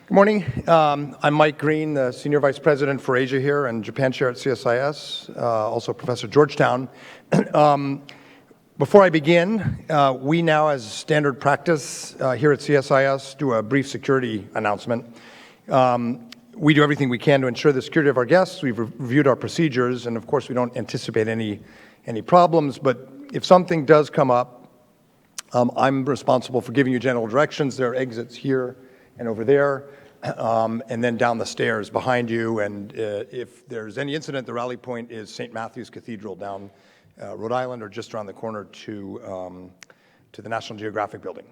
Good morning. I'm Mike Green, the Senior Vice President for Asia here and Japan Chair at CSIS, also Professor Georgetown. Before I begin, we now, as standard practice here at CSIS, do a brief security announcement. We do everything we can to ensure the security of our guests. We've reviewed our procedures, and of course we don't anticipate any problems, but if something does come up, I'm responsible for giving you general directions. There are exits here and over there, and then down the stairs behind you. And if there's any incident, the rally point is St. Matthew's Cathedral down Rhode Island, or just around the corner to the National Geographic Building.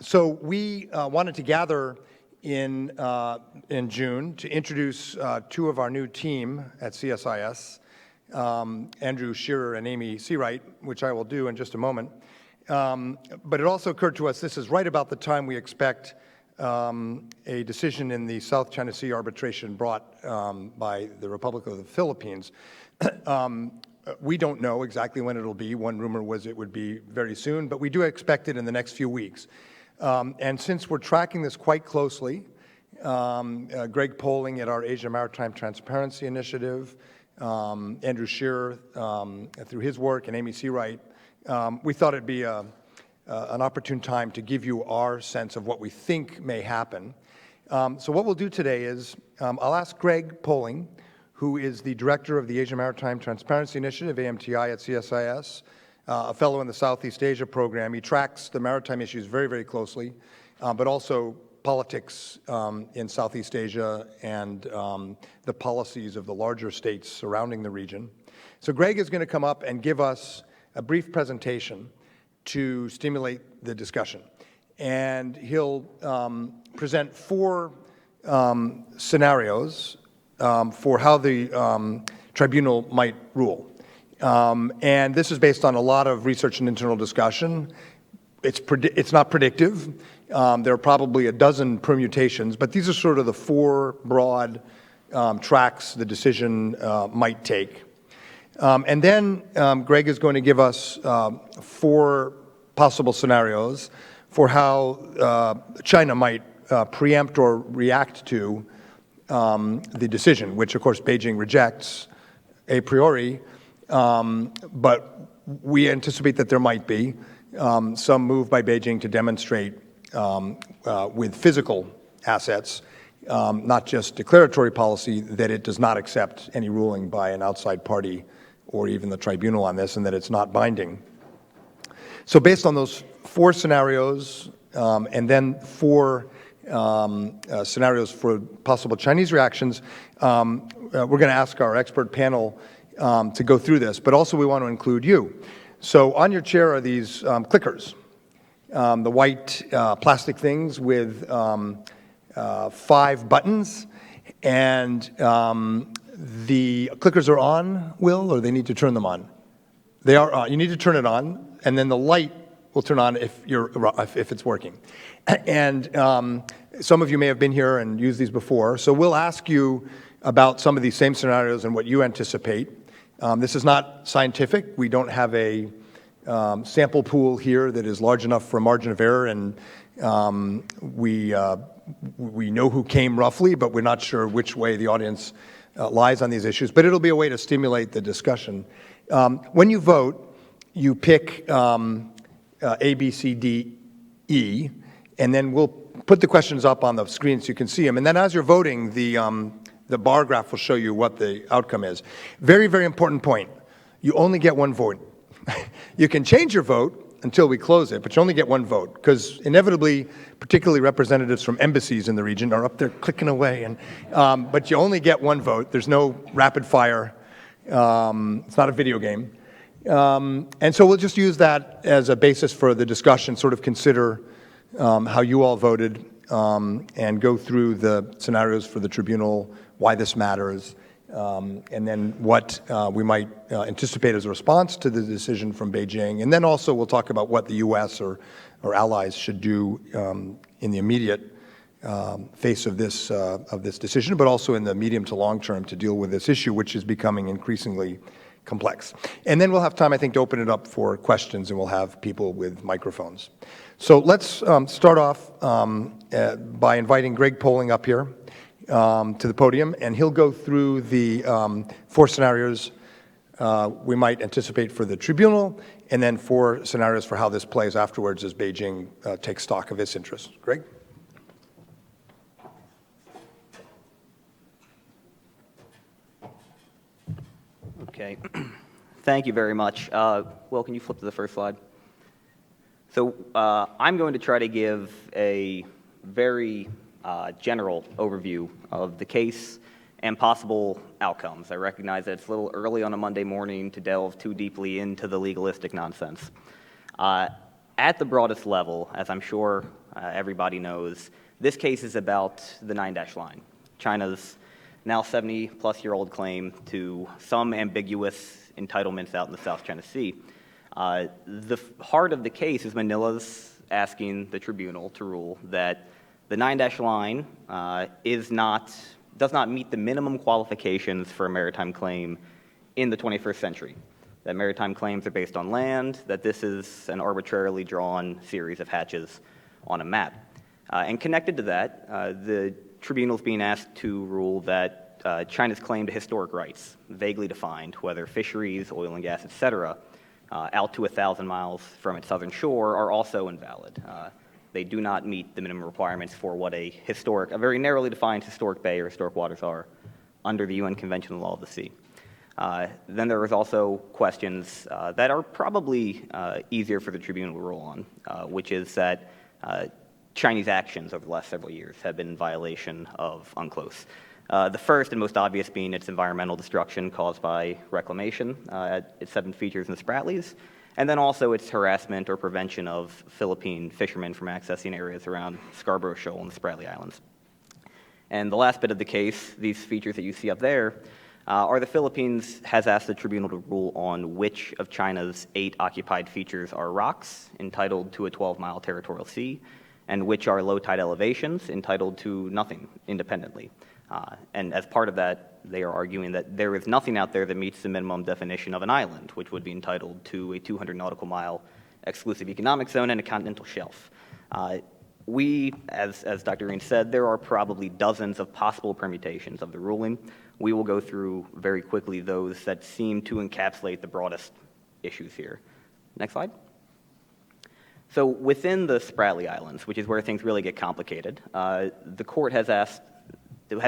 So we wanted to gather in June to introduce two of our new team at CSIS, Andrew Shearer and Amy Searight, which I will do in just a moment. But it also occurred to us this is right about the time we expect a decision in the South China Sea arbitration brought by the Republic of the Philippines. We don't know exactly when it'll be. One rumor was it would be very soon, but we do expect it in the next few weeks. And since we're tracking this quite closely, Greg Poling at our Asia Maritime Transparency Initiative, Andrew Shearer through his work, and Amy Searight, we thought it'd be an opportune time to give you our sense of what we think may happen. So what we'll do today is I'll ask Greg Poling, who is the director of the Asia Maritime Transparency Initiative, AMTI, at CSIS, a fellow in the Southeast Asia program. He tracks the maritime issues very, very closely, but also politics in Southeast Asia and the policies of the larger states surrounding the region. So Greg is going to come up and give us a brief presentation to stimulate the discussion. And he'll present four scenarios for how the tribunal might rule. And this is based on a lot of research and internal discussion. It's not predictive. There are probably a dozen permutations, but these are sort of the four broad tracks the decision might take. And then Greg is going to give us four possible scenarios for how China might preempt or react to the decision, which of course Beijing rejects a priori, but we anticipate that there might be some move by Beijing to demonstrate with physical assets, not just declaratory policy, that it does not accept any ruling by an outside party or even the tribunal on this, and that it's not binding. So based on those four scenarios, and then four scenarios for possible Chinese reactions, we're going to ask our expert panel to go through this, but also we want to include you. So on your chair are these clickers, the white plastic things with 5 buttons, and the clickers are on, Will, or they need to turn them on? They are on. You need to turn it on, and then the light will turn on if it's working. And some of you may have been here and used these before, so we'll ask you about some of these same scenarios and what you anticipate. This is not scientific. We don't have a sample pool here that is large enough for a margin of error, and we know who came roughly, but we're not sure which way the audience lies on these issues. But it'll be a way to stimulate the discussion. When you vote, you pick A, B, C, D, E, and then we'll put the questions up on the screen so you can see them. And then as you're voting, the bar graph will show you what the outcome is. Very, very important point. You only get one vote. You can change your vote until we close it, but you only get one vote, because inevitably, particularly representatives from embassies in the region are up there clicking away, and but you only get one vote. There's no rapid fire. It's not a video game. And so we'll just use that as a basis for the discussion, sort of consider how you all voted, and go through the scenarios for the tribunal, why this matters, and then what we might anticipate as a response to the decision from Beijing. And then also we'll talk about what the U.S. or allies should do in the immediate face of this decision, but also in the medium to long term to deal with this issue, which is becoming increasingly complex. And then we'll have time, I think, to open it up for questions, and we'll have people with microphones. So let's start off by inviting Greg Poling up here to the podium, and he'll go through the 4 scenarios we might anticipate for the tribunal, and then 4 scenarios for how this plays afterwards as Beijing takes stock of its interests. Greg? Okay. Thank you very much. Will, can you flip to the first slide? So I'm going to try to give a very general overview of the case and possible outcomes. I recognize that it's a little early on a Monday morning to delve too deeply into the legalistic nonsense. At the broadest level, as I'm sure everybody knows, this case is about the 9-dash line, China's now 70-plus-year-old claim to some ambiguous entitlements out in the South China Sea. The heart of the case is Manila's asking the tribunal to rule that the 9-dash line does not meet the minimum qualifications for a maritime claim in the 21st century. That maritime claims are based on land, that this is an arbitrarily drawn series of hatches on a map. And connected to that, the tribunal is being asked to rule that China's claim to historic rights, vaguely defined, whether fisheries, oil and gas, etc., out to 1,000 miles from its southern shore, are also invalid. They do not meet the minimum requirements for what a very narrowly defined historic bay or historic waters are under the UN Convention on the Law of the Sea. Then there is also questions that are probably easier for the tribunal to rule on, which is that Chinese actions over the last several years have been in violation of Unclose. The first and most obvious being its environmental destruction caused by reclamation at its 7 features in the Spratlys, and then also its harassment or prevention of Philippine fishermen from accessing areas around Scarborough Shoal and the Spratly Islands. And the last bit of the case, these features that you see up there, are the Philippines has asked the tribunal to rule on which of China's 8 occupied features are rocks entitled to a 12-mile territorial sea, and which are low tide elevations entitled to nothing independently. And as part of that, they are arguing that there is nothing out there that meets the minimum definition of an island, which would be entitled to a 200 nautical mile exclusive economic zone and a continental shelf. As Dr. Green said, there are probably dozens of possible permutations of the ruling. We will go through very quickly those that seem to encapsulate the broadest issues here. Next slide. So within the Spratly Islands, which is where things really get complicated, the court has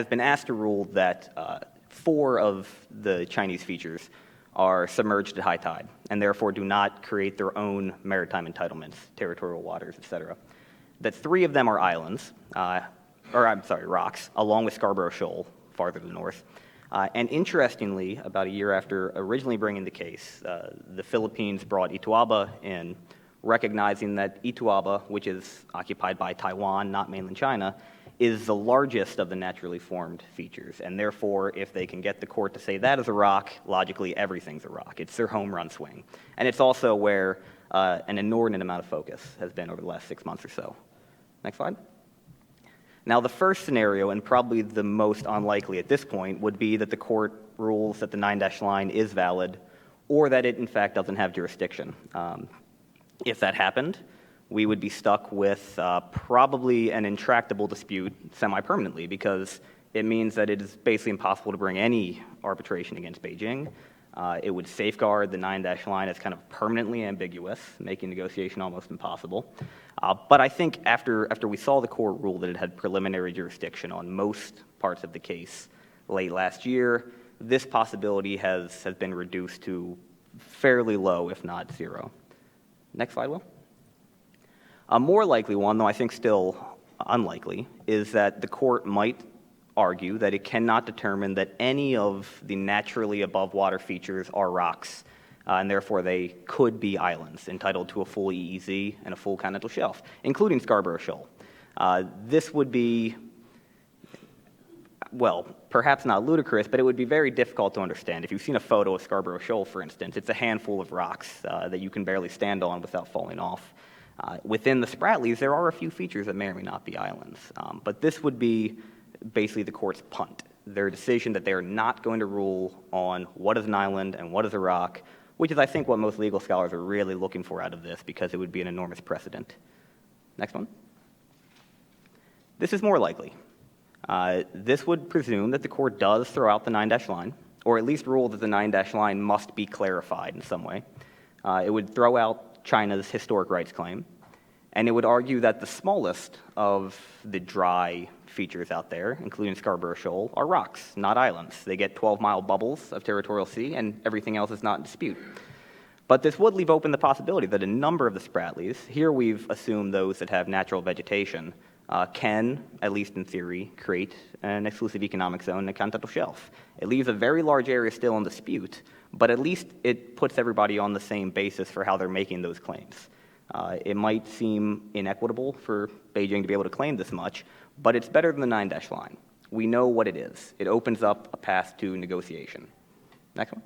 been asked to rule that 4 of the Chinese features are submerged at high tide and therefore do not create their own maritime entitlements, territorial waters, etc. That 3 of them are islands, rocks, along with Scarborough Shoal, farther to the north. And interestingly, about a year after originally bringing the case, the Philippines brought Ituaba in, recognizing that Ituaba, which is occupied by Taiwan, not mainland China, is the largest of the naturally formed features. And therefore, if they can get the court to say that is a rock, logically everything's a rock. It's their home run swing. And it's also where an inordinate amount of focus has been over the last 6 months or so. Next slide. Now, the first scenario, and probably the most unlikely at this point, would be that the court rules that the 9-dash line is valid or that it, in fact, doesn't have jurisdiction. If that happened, we would be stuck with probably an intractable dispute semi-permanently, because it means that it is basically impossible to bring any arbitration against Beijing. It would safeguard the 9-dash line as kind of permanently ambiguous, making negotiation almost impossible. But I think after we saw the court rule that it had preliminary jurisdiction on most parts of the case late last year, this possibility has been reduced to fairly low, if not 0. Next slide, Will. A more likely one, though I think still unlikely, is that the court might argue that it cannot determine that any of the naturally above water features are rocks, and therefore they could be islands entitled to a full EEZ and a full continental shelf, including Scarborough Shoal. This would be, well, perhaps not ludicrous, but it would be very difficult to understand. If you've seen a photo of Scarborough Shoal, for instance, it's a handful of rocks that you can barely stand on without falling off. Within the Spratlys, there are a few features that may or may not be islands, but this would be basically the court's punt their decision that they are not going to rule on what is an island and what is a rock, which is, I think, what most legal scholars are really looking for out of this, because it would be an enormous precedent. Next one. This is more likely. This would presume that the court does throw out the 9-dash line, or at least rule that the 9-dash line must be clarified in some way. It would throw out China's historic rights claim, and it would argue that the smallest of the dry features out there, including Scarborough Shoal, are rocks, not islands. They get 12-mile bubbles of territorial sea, and everything else is not in dispute. But this would leave open the possibility that a number of the Spratlys, here we've assumed those that have natural vegetation, can, at least in theory, create an exclusive economic zone in the continental shelf. It leaves a very large area still in dispute, but at least it puts everybody on the same basis for how they're making those claims. It might seem inequitable for Beijing to be able to claim this much, but it's better than the 9-dash line. We know what it is. It opens up a path to negotiation. Next one.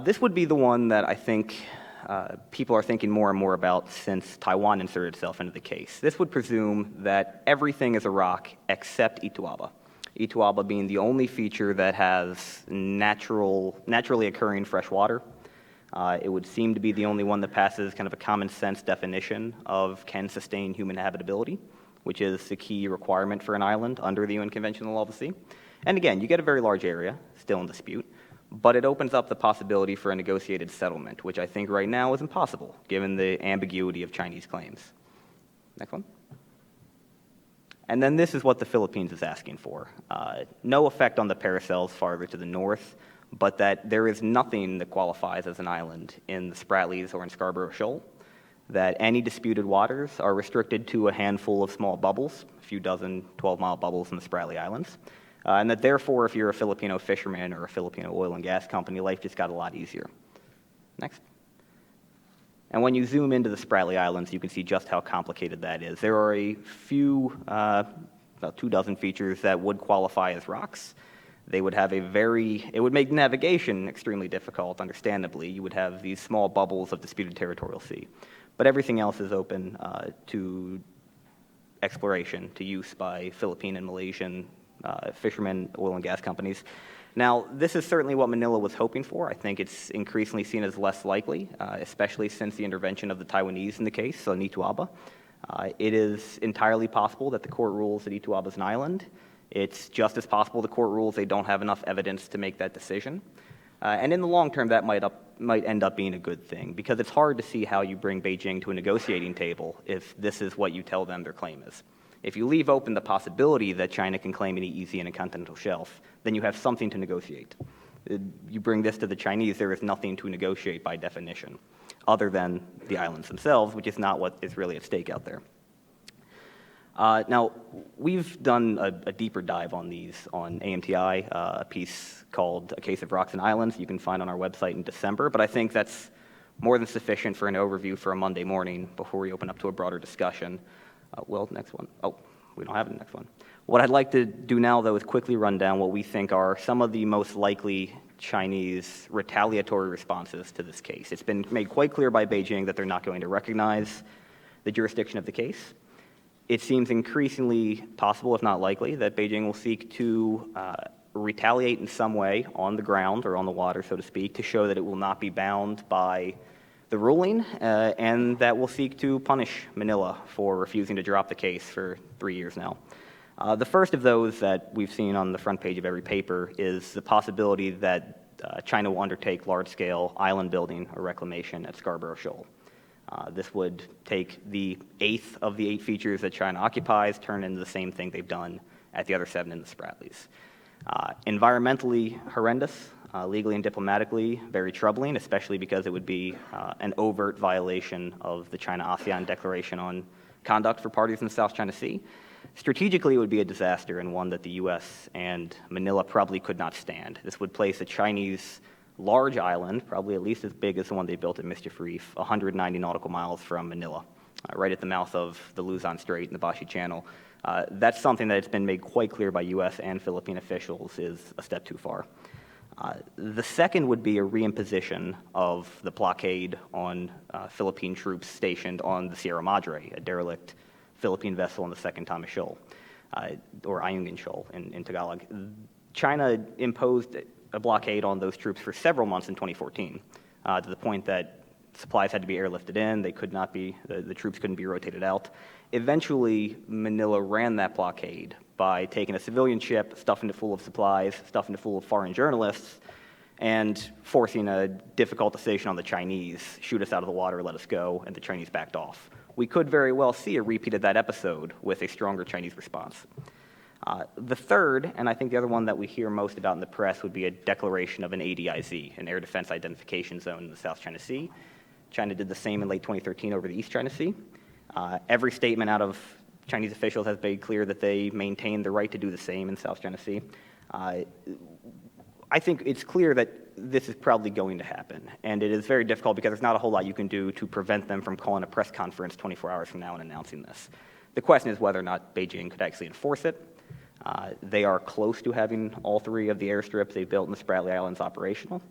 This would be the one that I think people are thinking more and more about since Taiwan inserted itself into the case. This would presume that everything is a rock except Ituaba. Ituaba being the only feature that has naturally occurring fresh water. It would seem to be the only one that passes kind of a common sense definition of can sustain human habitability, which is the key requirement for an island under the UN Convention on the Law of the Sea. And again, you get a very large area, still in dispute, but it opens up the possibility for a negotiated settlement, which I think right now is impossible, given the ambiguity of Chinese claims. Next one. And then this is what the Philippines is asking for. No effect on the paracels farther to the north, but that there is nothing that qualifies as an island in the Spratlys or in Scarborough Shoal, that any disputed waters are restricted to a handful of small bubbles, a few dozen 12-mile bubbles in the Spratly Islands, and that therefore, if you're a Filipino fisherman or a Filipino oil and gas company, life just got a lot easier. Next. And when you zoom into the Spratly Islands, you can see just how complicated that is. There are a few, about 24 features that would qualify as rocks. They would have it would make navigation extremely difficult, understandably. You would have these small bubbles of disputed territorial sea. But everything else is open to exploration, to use by Philippine and Malaysian fishermen, oil and gas companies. Now, this is certainly what Manila was hoping for. I think it's increasingly seen as less likely, especially since the intervention of the Taiwanese in the case, so Ituaba. It is entirely possible that the court rules that Ituaba is an island. It's just as possible the court rules they don't have enough evidence to make that decision. And in the long term, that might end up being a good thing, because it's hard to see how you bring Beijing to a negotiating table if this is what you tell them their claim is. If you leave open the possibility that China can claim any EEZ in a continental shelf, then you have something to negotiate. You bring this to the Chinese, there is nothing to negotiate by definition, other than the islands themselves, which is not what is really at stake out there. Now, we've done a deeper dive on these on AMTI, a piece called A Case of Rocks and Islands you can find on our website in December, but I think that's more than sufficient for an overview for a Monday morning before we open up to a broader discussion. Next one. Oh, we don't have the next one. What I'd like to do now, though, is quickly run down what we think are some of the most likely Chinese retaliatory responses to this case. It's been made quite clear by Beijing that they're not going to recognize the jurisdiction of the case. It seems increasingly possible, if not likely, that Beijing will seek to retaliate in some way on the ground or on the water, so to speak, to show that it will not be bound by the ruling, and that will seek to punish Manila for refusing to drop the case for 3 years now. The first of those that we've seen on the front page of every paper is the possibility that China will undertake large-scale island building or reclamation at Scarborough Shoal. This would take the 8th of the 8 features that China occupies, turn into the same thing they've done at the other 7 in the Spratlys. Environmentally horrendous, legally and diplomatically very troubling, especially because it would be an overt violation of the China-ASEAN Declaration on Conduct for Parties in the South China Sea. Strategically, it would be a disaster, and one that the U.S. and Manila probably could not stand. This would place a Chinese large island, probably at least as big as the one they built at Mischief Reef, 190 nautical miles from Manila, right at the mouth of the Luzon Strait and the Bashi Channel. That's something that's been made quite clear by U.S. and Philippine officials is a step too far. The second would be a reimposition of the blockade on Philippine troops stationed on the Sierra Madre, a derelict Philippine vessel in the Second Thomas Shoal. or Ayungin Shoal in Tagalog. China imposed a blockade on those troops for several months in 2014, to the point that supplies had to be airlifted in, they could not be, the troops couldn't be rotated out. Eventually, Manila ran that blockade by taking a civilian ship, stuffing it full of supplies, stuffing it full of foreign journalists, and forcing a difficult decision on the Chinese, shoot us out of the water, let us go, and the Chinese backed off. We could very well see a repeat of that episode with a stronger Chinese response. The third, and I think the other one that we hear most about in the press, would be a declaration of an ADIZ, an Air Defense Identification Zone in the South China Sea. China did the same in late 2013 over the East China Sea. Every statement out of Chinese officials has made clear that they maintain the right to do the same in South China Sea. I think it's clear that this is probably going to happen, and it is very difficult because there's not a whole lot you can do to prevent them from calling a press conference 24 hours from now and announcing this. The question is whether or not Beijing could actually enforce it. They are close to having all three of the airstrips they built in the Spratly Islands operational.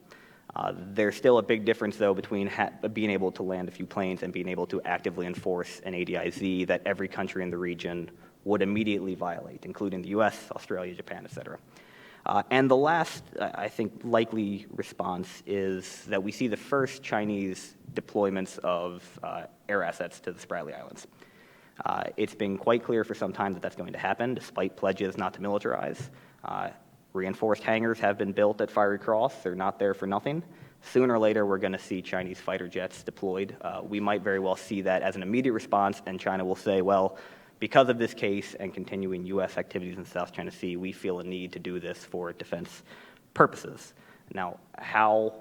There's still a big difference, though, between being able to land a few planes and being able to actively enforce an ADIZ that every country in the region would immediately violate, including the US, Australia, Japan, et cetera. And the last, I think, likely response is that we see the first Chinese deployments of air assets to the Spratly Islands. It's been quite clear for some time that that's going to happen, despite pledges not to militarize. Reinforced hangars have been built at Fiery Cross. They're not there for nothing. Sooner or later, we're going to see Chinese fighter jets deployed. We might very well see that as an immediate response, and China will say, well, because of this case and continuing U.S. activities in the South China Sea, we feel a need to do this for defense purposes. Now, how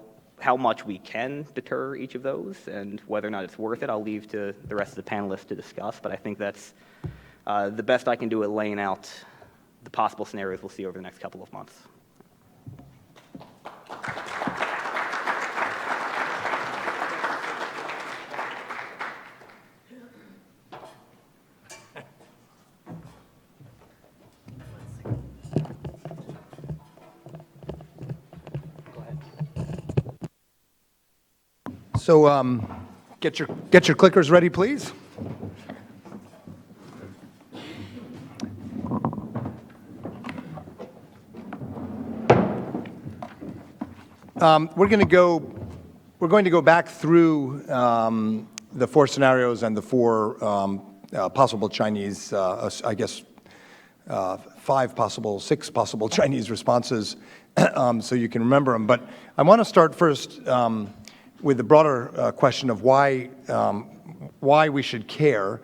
much we can deter each of those and whether or not it's worth it, I'll leave to the rest of the panelists to discuss, but I think that's the best I can do at laying out the possible scenarios we'll see over the next couple of months. So get your clickers ready, please. We're going to go back through the four scenarios and the four possible Chinese, I guess, six possible Chinese responses, so you can remember them. But I want to start first with the broader question of why we should care.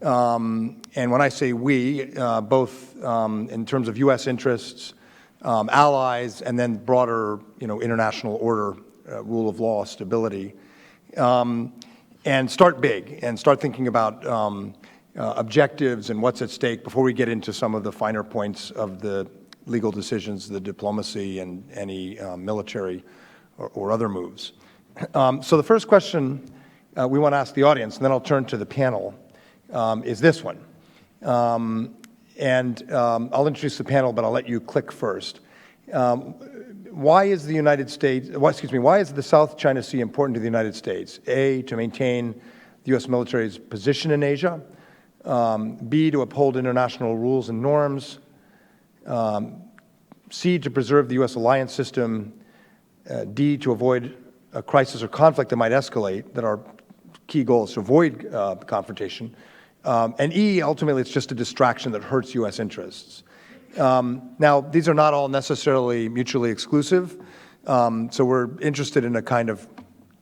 And when I say we, both in terms of U.S. interests, allies, and then broader, international order, rule of law, stability, and start big and start thinking about objectives and what's at stake before we get into some of the finer points of the legal decisions, the diplomacy, and any military or other moves. So the first question we want to ask the audience, and then I'll turn to the panel, is this one. And I'll introduce the panel, but I'll let you click first. Why is the why is the South China Sea important to the United States? A, to maintain the U.S. military's position in Asia. B, to uphold international rules and norms. C, to preserve the U.S. alliance system. D, to avoid a crisis or conflict that might escalate, that our key goal is to avoid confrontation. And E, ultimately, it's just a distraction that hurts U.S. interests. Now, these are not all necessarily mutually exclusive, so we're interested in a kind of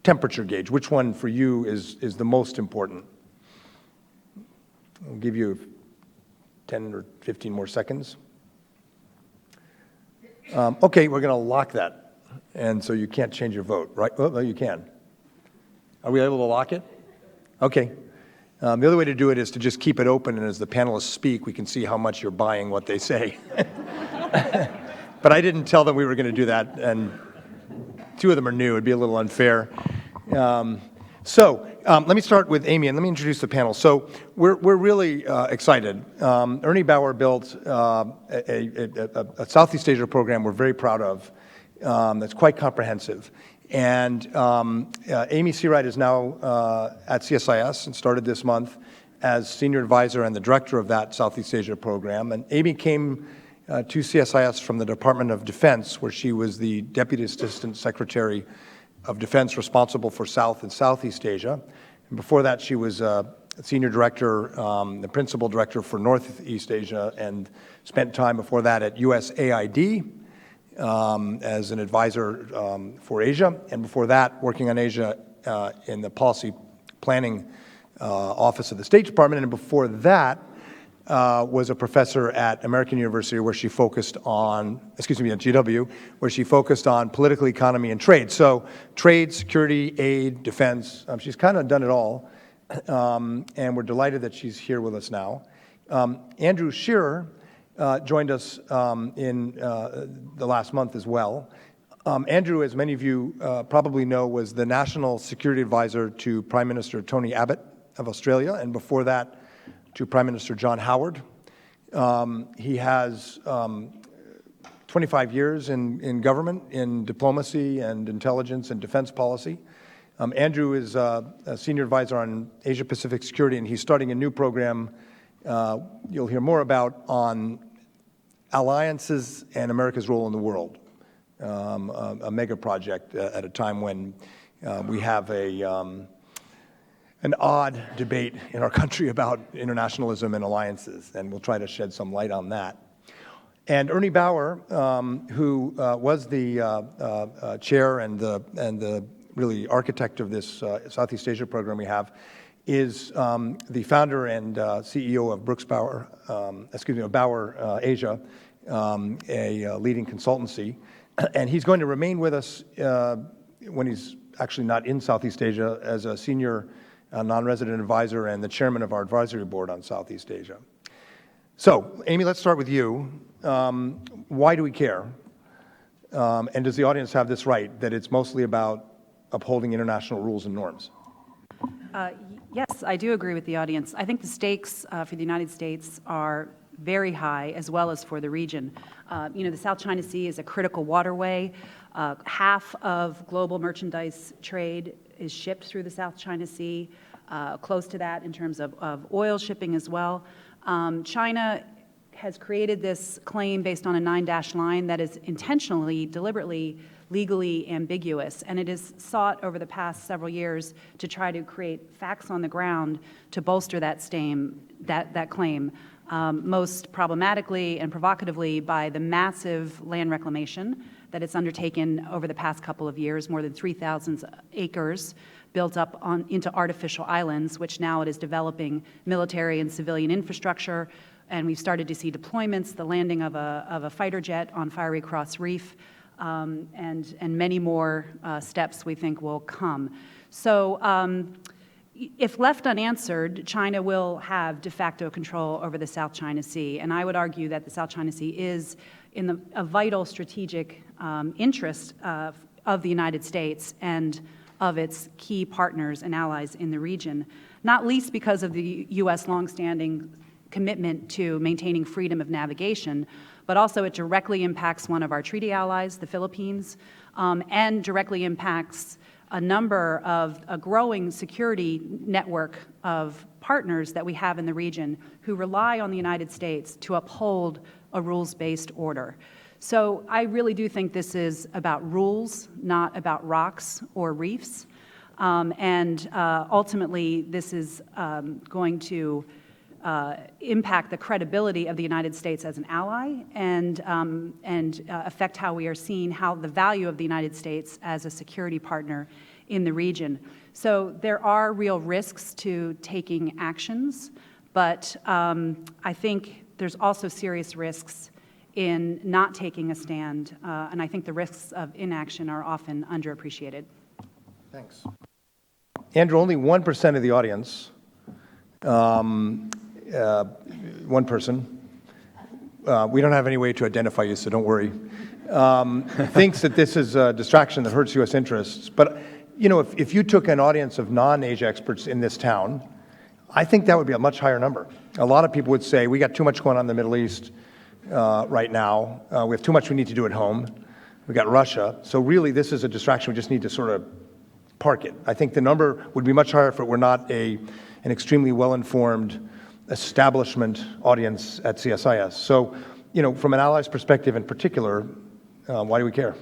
temperature gauge. Which one for you is the most important? I'll give you 10 or 15 more seconds. Okay, we're going to lock that. And so you can't change your vote, right? Oh, no, you can. Are we able to lock it? Okay. The other way to do it is to just keep it open, and as the panelists speak, we can see how much you're buying what they say. But I didn't tell them we were going to do that, and two of them are new. It'd be a little unfair. So let me start with Amy, and let me introduce the panel. So we're really excited. Ernie Bauer built a Southeast Asia program we're very proud of. That's quite comprehensive. And Amy Searight is now at CSIS and started this month, as senior advisor and the director of that Southeast Asia program. And Amy came to CSIS from the Department of Defense, where she was the Deputy Assistant Secretary of Defense responsible for South and Southeast Asia. And before that, she was Senior Director, the Principal Director for Northeast Asia, and spent time before that at USAID as an advisor for Asia, and before that, working on Asia in the Policy Planning Office of the State Department, and before that, was a professor at American University where she focused on, at GW, where she focused on political economy and trade. So trade, security, aid, defense, she's kind of done it all. And we're delighted that she's here with us now. Andrew Shearer joined us in the last month as well. Andrew, as many of you probably know, was the National Security Advisor to Prime Minister Tony Abbott of Australia, and before that, to Prime Minister John Howard. He has 25 years in government, in diplomacy and intelligence and defense policy. Andrew is a senior advisor on Asia-Pacific security, and he's starting a new program you'll hear more about on alliances and America's role in the world, a mega project at a time when we have an odd debate in our country about internationalism and alliances, and we'll try to shed some light on that. And Ernie Bauer, who was the chair and the really architect of this Southeast Asia program we have, is the founder and CEO of Bauer Asia, a leading consultancy. And he's going to remain with us when he's actually not in Southeast Asia as a senior non-resident advisor and the chairman of our advisory board on Southeast Asia. So, Amy, let's start with you. Why do we care? And does the audience have this right, that it's mostly about upholding international rules and norms? Yes, I do agree with the audience. I think the stakes for the United States are very high, as well as for the region. The South China Sea is a critical waterway. Half of global merchandise trade is shipped through the South China Sea, close to that in terms of oil shipping as well. China has created this claim based on a 9-dash line that is intentionally, deliberately, legally ambiguous, and it is sought over the past several years to try to create facts on the ground to bolster that claim, most problematically and provocatively by the massive land reclamation that it's undertaken over the past couple of years, more than 3,000 acres built up into artificial islands, which now it is developing military and civilian infrastructure, and we've started to see deployments, the landing of a fighter jet on Fiery Cross Reef, and many more steps we think will come. So if left unanswered, China will have de facto control over the South China Sea, and I would argue that the South China Sea is in a vital strategic interest of the United States and of its key partners and allies in the region, not least because of the U.S. longstanding commitment to maintaining freedom of navigation, but also it directly impacts one of our treaty allies, the Philippines, and directly impacts a growing security network of partners that we have in the region who rely on the United States to uphold a rules-based order. So I really do think this is about rules, not about rocks or reefs, and ultimately this is going to impact the credibility of the United States as an ally and affect how we are seen, how the value of the United States as a security partner in the region. So there are real risks to taking actions, but I think there's also serious risks in not taking a stand, and I think the risks of inaction are often underappreciated. Thanks. Andrew, only 1% of the audience, one person, we don't have any way to identify you, so don't worry, thinks that this is a distraction that hurts U.S. interests. But, if you took an audience of non-Asia experts in this town, I think that would be a much higher number. A lot of people would say, we got too much going on in the Middle East right now. We have too much we need to do at home. We got Russia. So really, this is a distraction. We just need to sort of park it. I think the number would be much higher if it were not an an extremely well-informed establishment audience at CSIS. So, from an ally's perspective in particular, why do we care?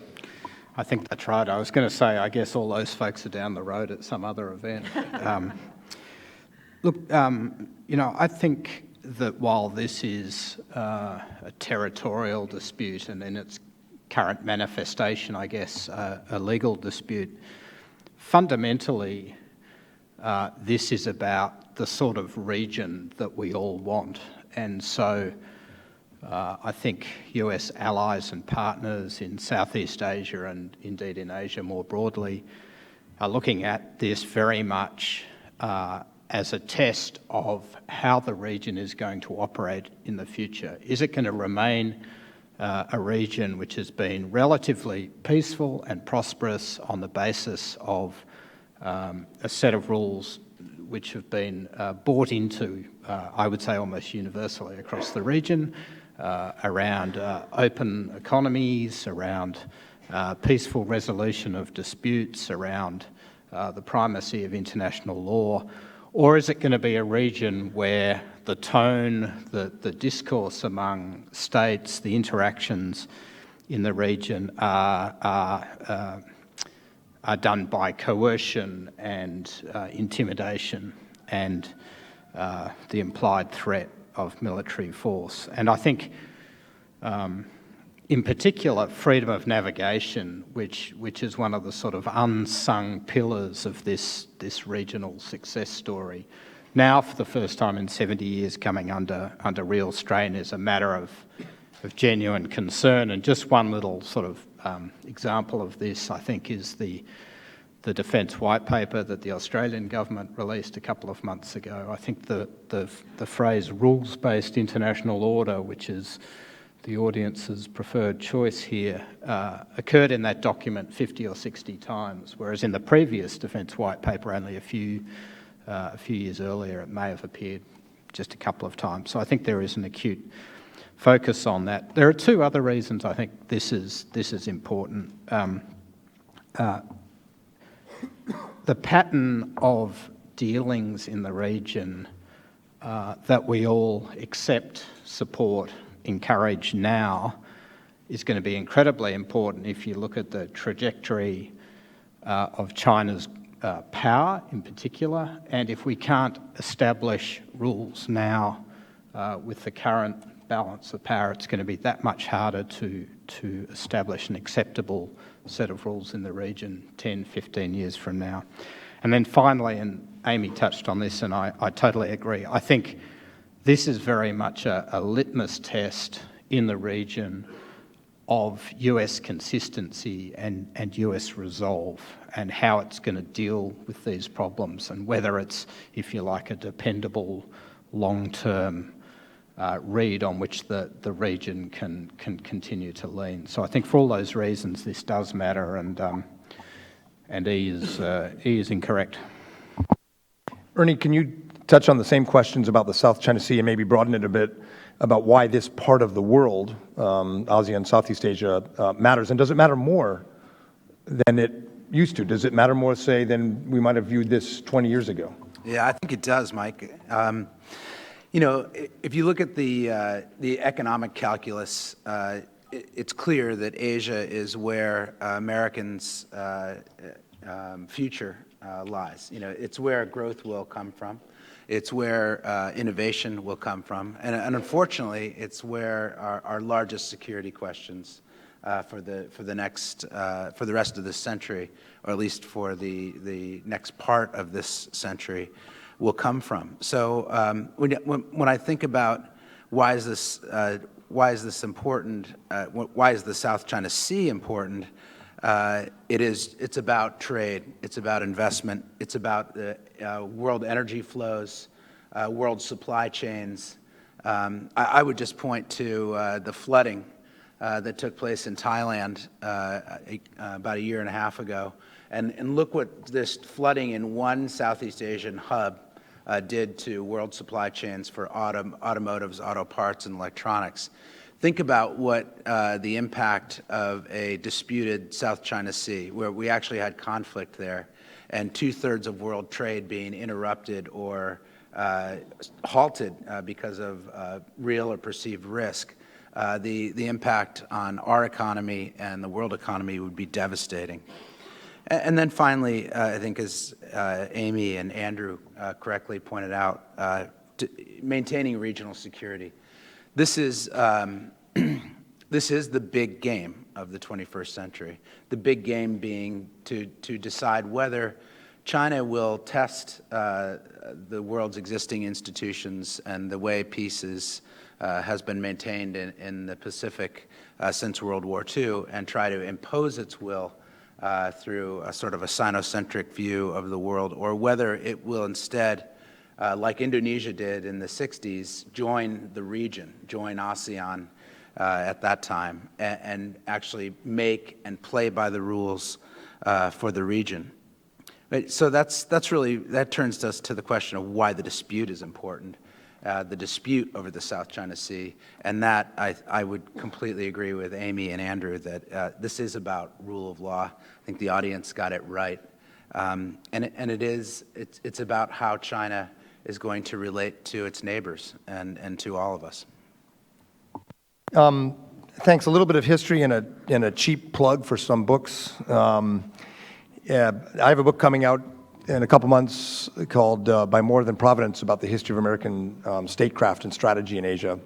I think that's right. I was going to say, I guess all those folks are down the road at some other event. Look, I think that while this is a territorial dispute and in its current manifestation, I guess, a legal dispute, fundamentally, this is about the sort of region that we all want. And so I think US allies and partners in Southeast Asia and indeed in Asia more broadly are looking at this very much as a test of how the region is going to operate in the future. Is it going to remain a region which has been relatively peaceful and prosperous on the basis of a set of rules which have been bought into, I would say almost universally across the region, around open economies, around peaceful resolution of disputes, around the primacy of international law? Or is it going to be a region where the tone, the discourse among states, the interactions in the region are done by coercion and intimidation and the implied threat of military force? And I think, in particular, freedom of navigation, which is one of the sort of unsung pillars of this regional success story, now for the first time in 70 years coming under real strain, is a matter of genuine concern. And just one little sort of example of this, I think, is the Defence White Paper that the Australian government released a couple of months ago. I think the phrase rules-based international order, which is the audience's preferred choice here, occurred in that document 50 or 60 times, whereas in the previous Defence White Paper only a few years earlier it may have appeared just a couple of times. So I think there is an acute focus on that. There are two other reasons I think this is important. The pattern of dealings in the region that we all accept, support, encourage now is going to be incredibly important if you look at the trajectory of China's power in particular, and if we can't establish rules now with the current balance of power, it's going to be that much harder to establish an acceptable set of rules in the region 10, 15 years from now. And then finally, and Amy touched on this and I totally agree, I think this is very much a litmus test in the region of US consistency and US resolve and how it's going to deal with these problems and whether it's, if you like, a dependable long-term read on which the region can continue to lean. So I think for all those reasons this does matter, and E is incorrect. Ernie, can you touch on the same questions about the South China Sea and maybe broaden it a bit about why this part of the world, ASEAN, Southeast Asia, matters? And does it matter more than it used to? Does it matter more, say, than we might have viewed this 20 years ago? Yeah, I think it does, Mike. If you look at the economic calculus, it's clear that Asia is where Americans' future lies. It's where growth will come from. It's where innovation will come from, and unfortunately, it's where our largest security questions for the rest of this century, or at least for the next part of this century, will come from. So when I think about why is this important? Why is the South China Sea important? It's about trade. It's about investment. It's about world energy flows, world supply chains. I would just point to the flooding that took place in Thailand about a year and a half ago, and look what this flooding in one Southeast Asian hub did to world supply chains for automotives, auto parts, and electronics. Think about what the impact of a disputed South China Sea, where we actually had conflict there, and 2/3 of world trade being interrupted or halted because of real or perceived risk, the impact on our economy and the world economy would be devastating. And then finally, I think as Amy and Andrew correctly pointed out, maintaining regional security. This is the big game of the 21st century. The big game being to decide whether China will test the world's existing institutions and the way peace has been maintained in the Pacific since World War II, and try to impose its will through a sort of a Sinocentric view of the world, or whether it will instead, like Indonesia did in the 60s, join the region, join ASEAN at that time, and actually make and play by the rules for the region. So that turns us to the question of why the dispute is important, the dispute over the South China Sea, and that I would completely agree with Amy and Andrew that this is about rule of law. I think the audience got it right, and it's about how China is going to relate to its neighbors and to all of us. Thanks. A little bit of history and a cheap plug for some books. I have a book coming out in a couple months called By More Than Providence, about the history of American statecraft and strategy in Asia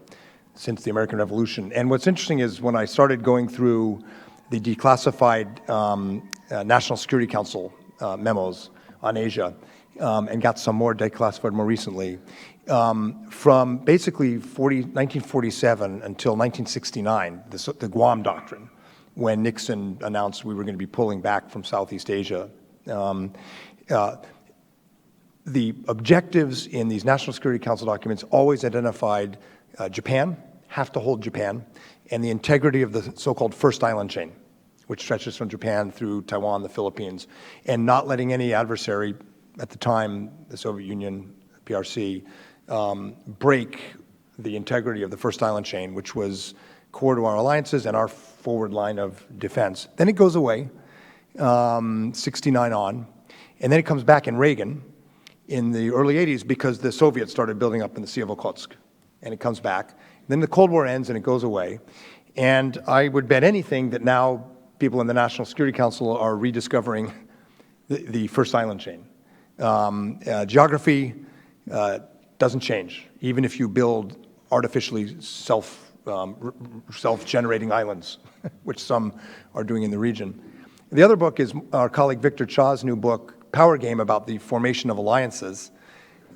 since the American Revolution. And what's interesting is when I started going through the declassified National Security Council memos on Asia, and got some more declassified more recently, from basically 1947 until 1969, the Guam Doctrine, when Nixon announced we were going to be pulling back from Southeast Asia. The objectives in these National Security Council documents always identified Japan, have to hold Japan, and the integrity of the so-called First Island Chain, which stretches from Japan through Taiwan, the Philippines, and not letting any adversary, at the time, the Soviet Union, PRC, break the integrity of the First Island Chain, which was core to our alliances and our forward line of defense. Then it goes away, 69 on, and then it comes back in Reagan in the early 80s because the Soviets started building up in the Sea of Okhotsk, and it comes back. Then the Cold War ends and it goes away. And I would bet anything that now people in the National Security Council are rediscovering the First Island Chain. Geography doesn't change, even if you build artificially self-generating islands, which some are doing in the region. The other book is our colleague Victor Cha's new book, Power Game, about the formation of alliances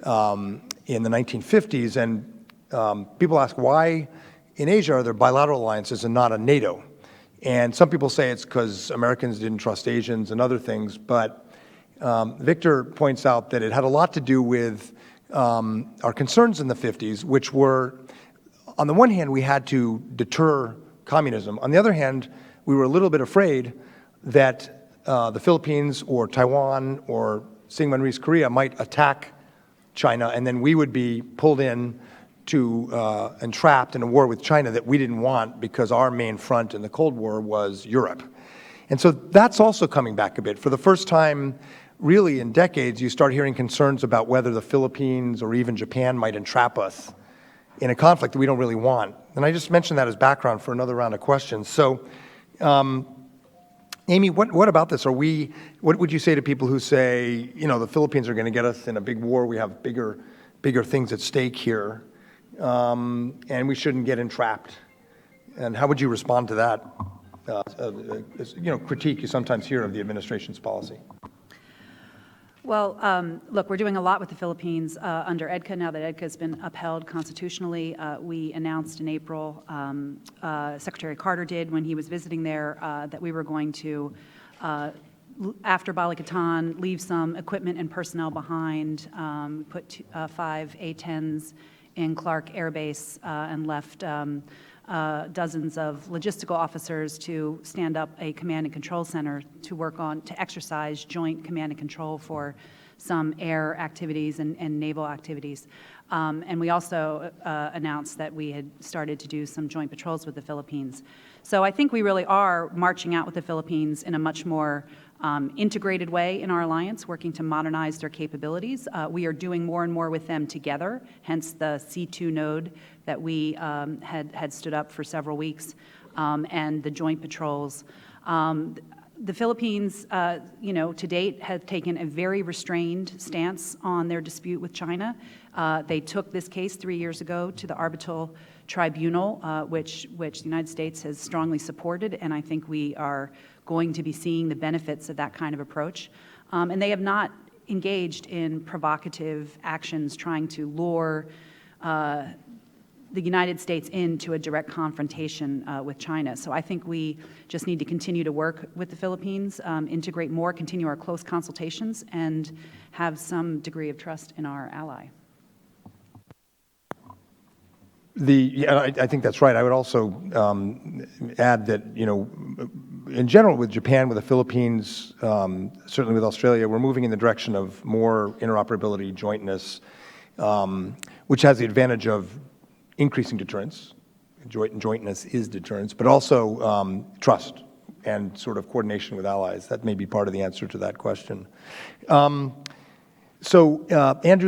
in the 1950s. And people ask, why in Asia are there bilateral alliances and not a NATO? And some people say it's because Americans didn't trust Asians and other things, but Victor points out that it had a lot to do with our concerns in the 50s, which were, on the one hand, we had to deter communism. On the other hand, we were a little bit afraid that the Philippines or Taiwan or Syngman-Rhee's Korea might attack China, and then we would be pulled in to and trapped in a war with China that we didn't want because our main front in the Cold War was Europe. And so that's also coming back a bit. For the first time, really in decades, you start hearing concerns about whether the Philippines or even Japan might entrap us in a conflict that we don't really want. And I just mentioned that as background for another round of questions. So, Amy, what about this? What would you say to people who say, the Philippines are going to get us in a big war, we have bigger things at stake here, and we shouldn't get entrapped? And how would you respond to that critique you sometimes hear of the administration's policy? Well, look, we're doing a lot with the Philippines under EDCA. Now that EDCA has been upheld constitutionally, we announced in April, Secretary Carter did when he was visiting there, that we were going to, after Balikatan, leave some equipment and personnel behind, put 5 A-10s in Clark Air Base and left dozens of logistical officers to stand up a command and control center to exercise joint command and control for some air activities and naval activities. And we also announced that we had started to do some joint patrols with the Philippines. So I think we really are marching out with the Philippines in a much more integrated way in our alliance, working to modernize their capabilities. We are doing more and more with them together, hence the C2 node that we had stood up for several weeks, and the joint patrols. The Philippines, to date, have taken a very restrained stance on their dispute with China. They took this case 3 years ago to the Arbitral Tribunal, which the United States has strongly supported, and I think we are going to be seeing the benefits of that kind of approach. And they have not engaged in provocative actions trying to lure the United States into a direct confrontation with China. So I think we just need to continue to work with the Philippines, integrate more, continue our close consultations, and have some degree of trust in our ally. I think that's right. I would also add that, in general with Japan, with the Philippines, certainly with Australia, we're moving in the direction of more interoperability, jointness, which has the advantage of increasing deterrence. Jointness is deterrence, but also trust and sort of coordination with allies. That may be part of the answer to that question. Andrew,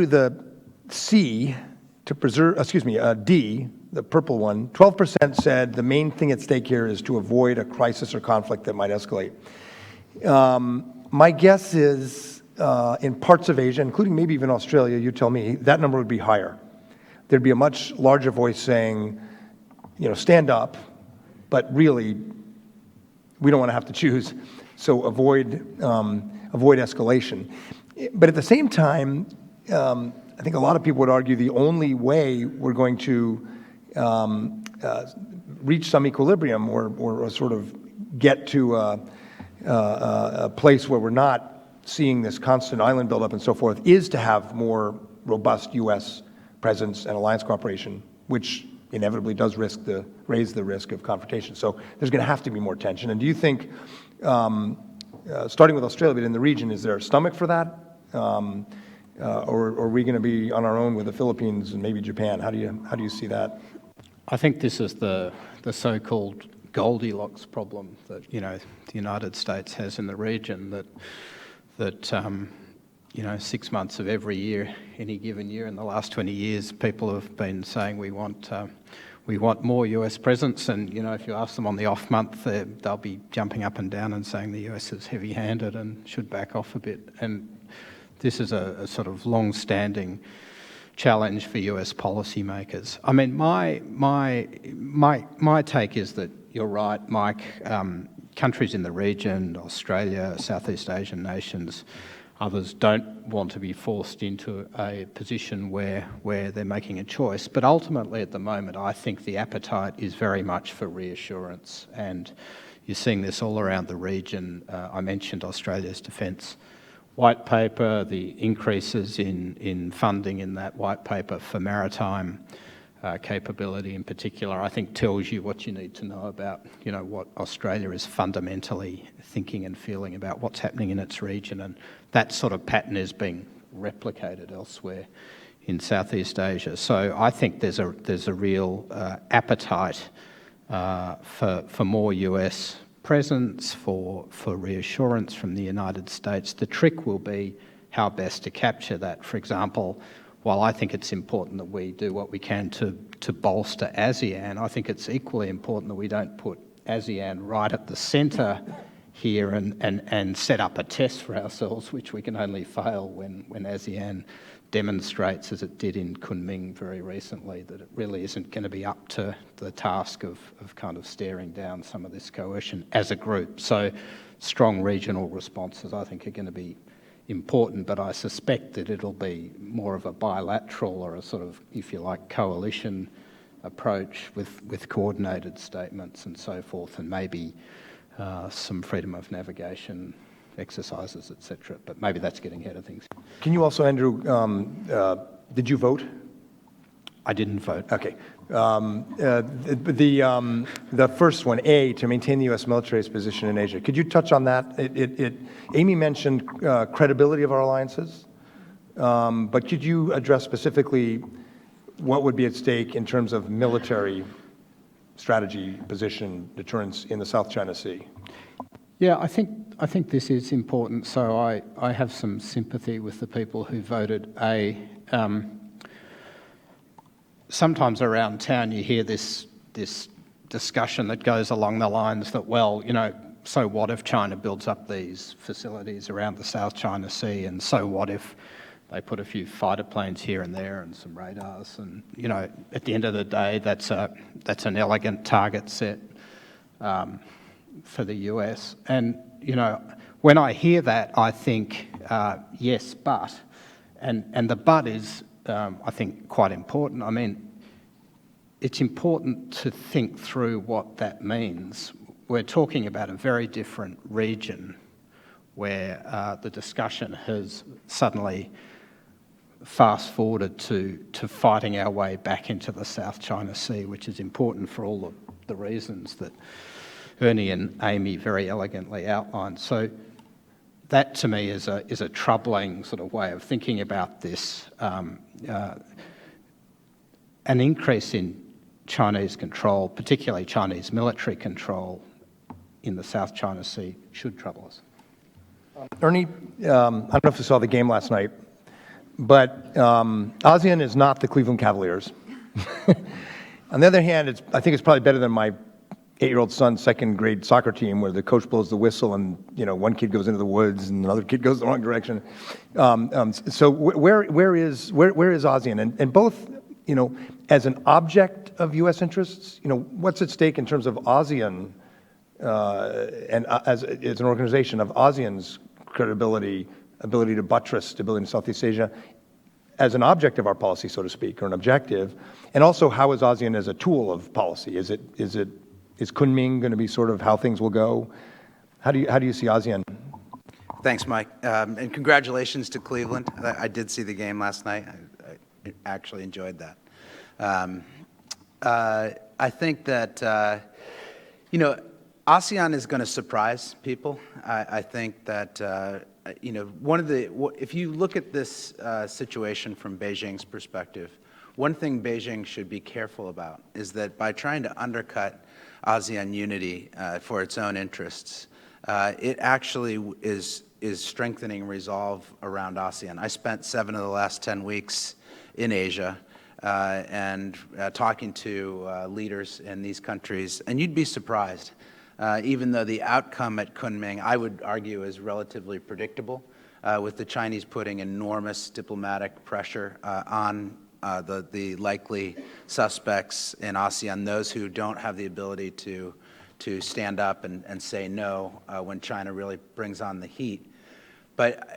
the C, D, the purple one, 12% said the main thing at stake here is to avoid a crisis or conflict that might escalate. My guess is in parts of Asia, including maybe even Australia, you tell me, that number would be higher. There'd be a much larger voice saying, stand up, but really, we don't want to have to choose, so avoid escalation. But at the same time, I think a lot of people would argue the only way we're going to reach some equilibrium or sort of get to a place where we're not seeing this constant island buildup and so forth is to have more robust U.S. presence and alliance cooperation, which inevitably does raise the risk of confrontation. So there's going to have to be more tension. And do you think, starting with Australia, but in the region, is there a stomach for that? Or are we going to be on our own with the Philippines and maybe Japan? How do you see that? I think this is the so-called Goldilocks problem that the United States has in the region. That 6 months of every year, any given year in the last 20 years, people have been saying we want more US presence, and if you ask them on the off month, they'll be jumping up and down and saying the US is heavy-handed and should back off a bit. And this is a sort of long-standing challenge for US policymakers. I mean, my take is that you're right, Mike. Countries in the region, Australia, Southeast Asian nations, others don't want to be forced into a position where they're making a choice. But ultimately, at the moment, I think the appetite is very much for reassurance, and you're seeing this all around the region. I mentioned Australia's defence white paper, the increases in funding in that white paper for maritime capability in particular, I think tells you what you need to know about, what Australia is fundamentally thinking and feeling about what's happening in its region. And that sort of pattern is being replicated elsewhere in Southeast Asia. So I think there's a real appetite for more US presence, for reassurance from the United States. The trick will be how best to capture that. For example, while I think it's important that we do what we can to bolster ASEAN, I think it's equally important that we don't put ASEAN right at the centre here and set up a test for ourselves, which we can only fail when ASEAN demonstrates, as it did in Kunming very recently, that it really isn't going to be up to the task of kind of staring down some of this coercion as a group. So strong regional responses, I think, are going to be important, but I suspect that it'll be more of a bilateral or a sort of, if you like, coalition approach with coordinated statements and so forth, and maybe some freedom of navigation exercises, etc. But maybe that's getting ahead of things. Can you also, Andrew, did you vote? I didn't vote. Okay. The first one, A, to maintain the U.S. military's position in Asia. Could you touch on that? Amy mentioned credibility of our alliances, but could you address specifically what would be at stake in terms of military strategy, position, deterrence in the South China Sea? Yeah, I think this is important. So I have some sympathy with the people who voted A. Sometimes around town you hear this discussion that goes along the lines that, well, you know, so what if China builds up these facilities around the South China Sea, and so what if they put a few fighter planes here and there and some radars, and, you know, at the end of the day, that's an elegant target set for the US. And, you know, when I hear that, I think, yes, but, and the but is, I think, quite important. I mean, it's important to think through what that means. We're talking about a very different region where the discussion has suddenly fast-forwarded to fighting our way back into the South China Sea, which is important for all of the reasons that Ernie and Amy very elegantly outlined. So that, to me, is a troubling sort of way of thinking about this. An increase in Chinese control, particularly Chinese military control in the South China Sea, should trouble us. Ernie, I don't know if you saw the game last night, but ASEAN is not the Cleveland Cavaliers. On the other hand, I think it's probably better than my 8-year-old son's second grade soccer team, where the coach blows the whistle and, you know, one kid goes into the woods and another kid goes the wrong direction. So where is ASEAN? And both, you know, as an object of U.S. interests, you know, what's at stake in terms of ASEAN and as an organization of ASEAN's credibility, ability to buttress stability in Southeast Asia, as an object of our policy, so to speak, or an objective, and also how is ASEAN as a tool of policy? Is Kunming going to be sort of how things will go? How do you see ASEAN? Thanks, Mike, and congratulations to Cleveland. I did see the game last night. I actually enjoyed that. I think that you know, ASEAN is going to surprise people. I think that you know, if you look at this situation from Beijing's perspective, one thing Beijing should be careful about is that by trying to undercut ASEAN unity for its own interests, it actually is strengthening resolve around ASEAN. I spent 7 of the last 10 weeks in Asia and talking to leaders in these countries, and you'd be surprised. Even though the outcome at Kunming, I would argue, is relatively predictable, with the Chinese putting enormous diplomatic pressure on the likely suspects in ASEAN, those who don't have the ability to stand up and say no when China really brings on the heat. But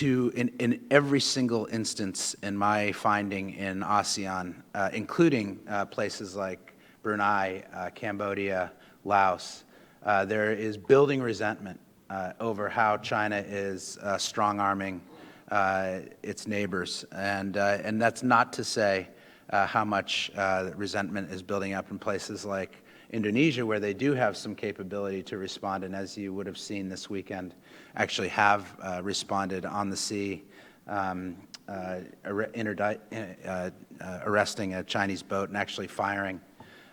in every single instance in my finding in ASEAN, including places like Brunei, Cambodia, Laos, there is building resentment over how China is strong-arming its neighbors, and that's not to say how much resentment is building up in places like Indonesia, where they do have some capability to respond, and as you would have seen this weekend, actually have responded on the sea, arresting a Chinese boat and actually firing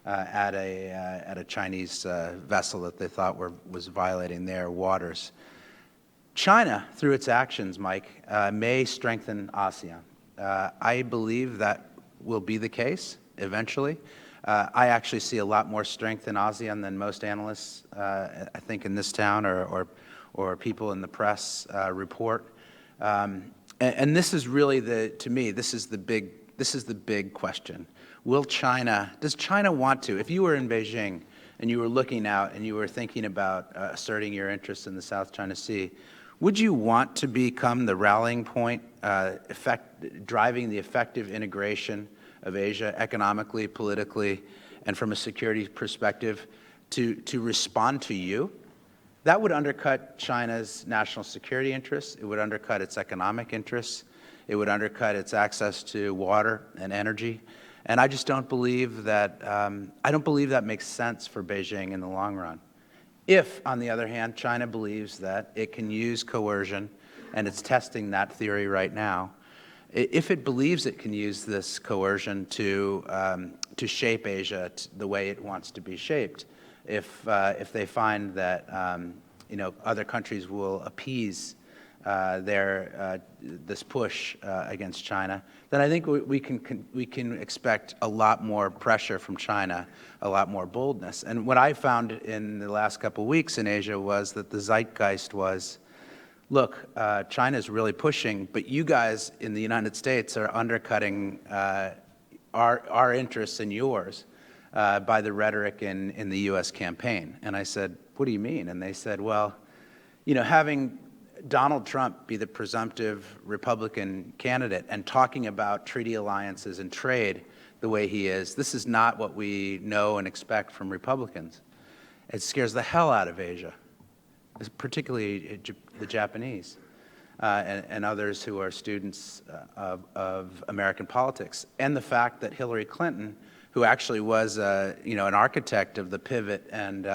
at a Chinese vessel that they thought was violating their waters. China, through its actions, Mike, may strengthen ASEAN. I believe that will be the case eventually. I actually see a lot more strength in ASEAN than most analysts, I think, in this town or people in the press report. And this is really to me, this is the big question. Does China want to, if you were in Beijing and you were looking out and you were thinking about asserting your interests in the South China Sea, would you want to become the rallying point, driving the effective integration of Asia economically, politically, and from a security perspective to respond to you? That would undercut China's national security interests. It would undercut its economic interests. It would undercut its access to water and energy. And I just don't believe that, makes sense for Beijing in the long run. If, on the other hand, China believes that it can use coercion, and it's testing that theory right now, if it believes it can use this coercion to shape Asia the way it wants to be shaped, if they find that other countries will appease this push against China, then I think we can expect a lot more pressure from China, a lot more boldness. And what I found in the last couple of weeks in Asia was that the zeitgeist was, look, China is really pushing, but you guys in the United States are undercutting our interests and yours by the rhetoric in the U.S. campaign. And I said, what do you mean? And they said, well, having Donald Trump be the presumptive Republican candidate and talking about treaty alliances and trade the way he is, this is not what we know and expect from Republicans. It scares the hell out of Asia, particularly the Japanese and others who are students of American politics. And the fact that Hillary Clinton, who actually was an architect of the pivot and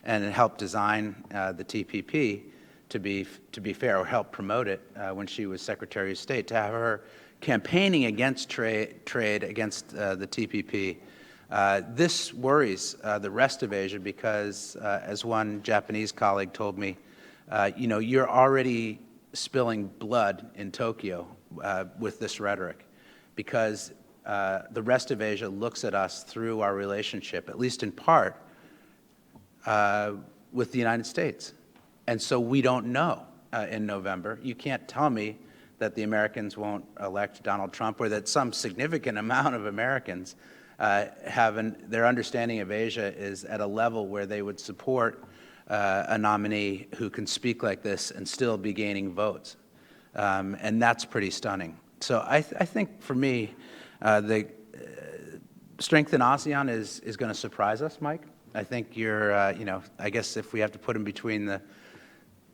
helped design the TPP, to be fair, or helped promote it when she was Secretary of State, to have her campaigning against trade against the TPP. This worries the rest of Asia because, as one Japanese colleague told me, you're already spilling blood in Tokyo with this rhetoric because the rest of Asia looks at us through our relationship, at least in part, with the United States. And so we don't know in November. You can't tell me that the Americans won't elect Donald Trump or that some significant amount of Americans their understanding of Asia is at a level where they would support a nominee who can speak like this and still be gaining votes. And that's pretty stunning. So I think for me, the strength in ASEAN is going to surprise us, Mike. I think you're, I guess if we have to put him between the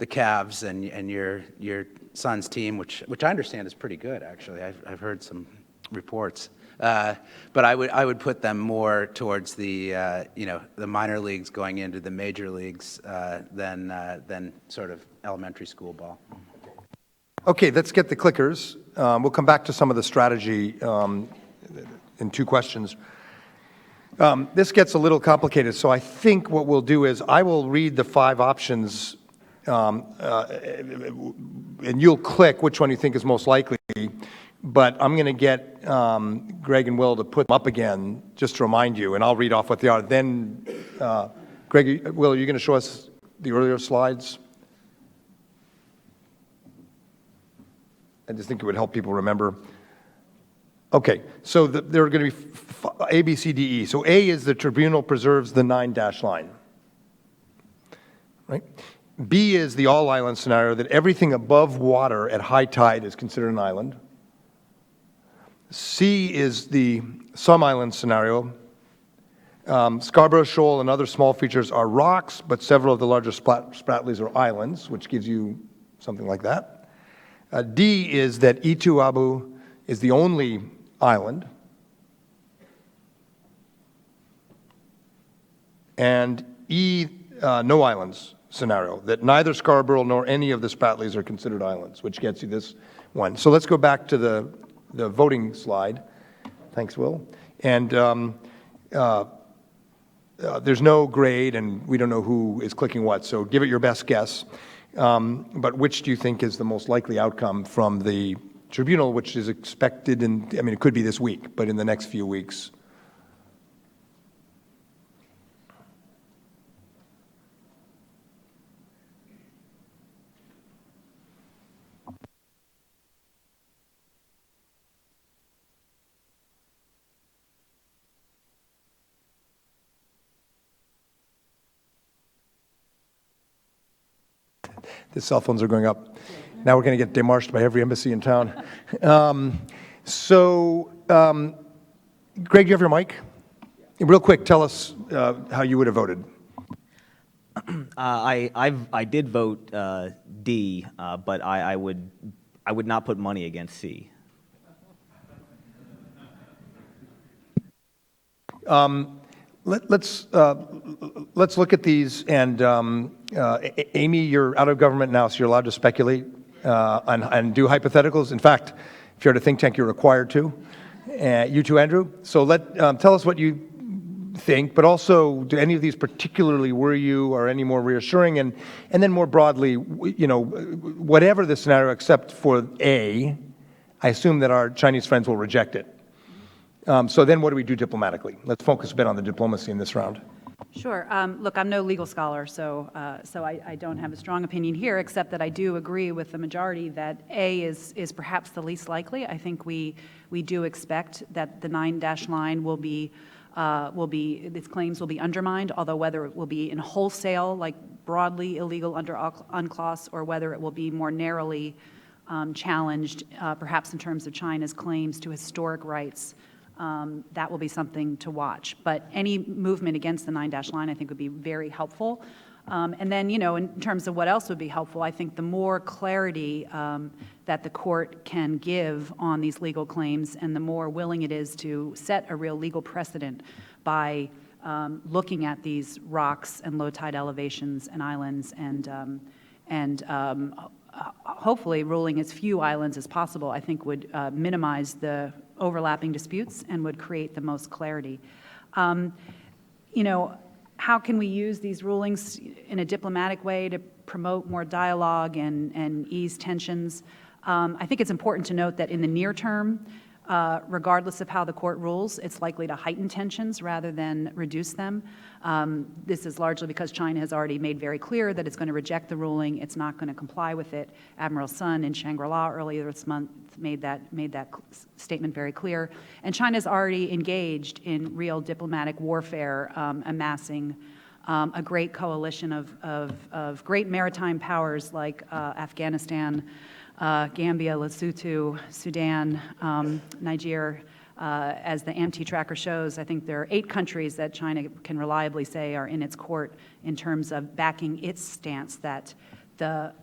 Cavs and your son's team, which I understand is pretty good, actually. I've heard some reports. But I would put them more towards the the minor leagues going into the major leagues than sort of elementary school ball. Okay, let's get the clickers. We'll come back to some of the strategy in two questions. This gets a little complicated, so I think what we'll do is I will read the 5 options, and you'll click which one you think is most likely. But I'm going to get Greg and Will to put them up again, just to remind you, and I'll read off what they are. Then, Greg, Will, are you going to show us the earlier slides? I just think it would help people remember. Okay, so there are going to be A, B, C, D, E. So A is the tribunal preserves the 9-dash line. Right? B is the all-island scenario, that everything above water at high tide is considered an island. C is the some-island scenario. Scarborough Shoal and other small features are rocks, but several of the larger Spratlys are islands, which gives you something like that. D is that Itu Abu is the only island. And E, no islands scenario, that neither Scarborough nor any of the Spratlys are considered islands, which gets you this one. So let's go back to the voting slide. Thanks, Will. And there's no grade, and we don't know who is clicking what, so give it your best guess. But which do you think is the most likely outcome from the tribunal, which is expected it could be this week, but in the next few weeks? The cell phones are going up. Now we're going to get demarched by every embassy in town. Greg, you have your mic? Real quick, tell us how you would have voted. I did vote D, but I would not put money against C. Let's look at these, and Amy, you're out of government now, so you're allowed to speculate and do hypotheticals. In fact, if you're at a think tank, you're required to. You too, Andrew. So tell us what you think, but also, do any of these particularly worry you or any more reassuring? And then more broadly, whatever the scenario except for A, I assume that our Chinese friends will reject it. So then what do we do diplomatically? Let's focus a bit on the diplomacy in this round. Sure. Look, I'm no legal scholar, so I don't have a strong opinion here, except that I do agree with the majority that A is perhaps the least likely. I think we do expect that the 9-dash line its claims will be undermined, although whether it will be in wholesale, like broadly illegal under Unclose, or whether it will be more narrowly challenged, perhaps in terms of China's claims to historic rights, that will be something to watch. But any movement against the 9-dash line, I think, would be very helpful. And then, in terms of what else would be helpful, I think the more clarity that the court can give on these legal claims, and the more willing it is to set a real legal precedent by looking at these rocks and low tide elevations and islands, and hopefully ruling as few islands as possible, I think would minimize the overlapping disputes and would create the most clarity. How can we use these rulings in a diplomatic way to promote more dialogue and ease tensions? I think it's important to note that in the near term, regardless of how the court rules, it's likely to heighten tensions rather than reduce them. This is largely because China has already made very clear that it's going to reject the ruling. It's not going to comply with it. Admiral Sun in Shangri-La earlier this month made that statement very clear. And China's already engaged in real diplomatic warfare, amassing a great coalition of great maritime powers like Afghanistan, Gambia, Lesotho, Sudan, Niger. As the AMT tracker shows, I think there are 8 countries that China can reliably say are in its court in terms of backing its stance that the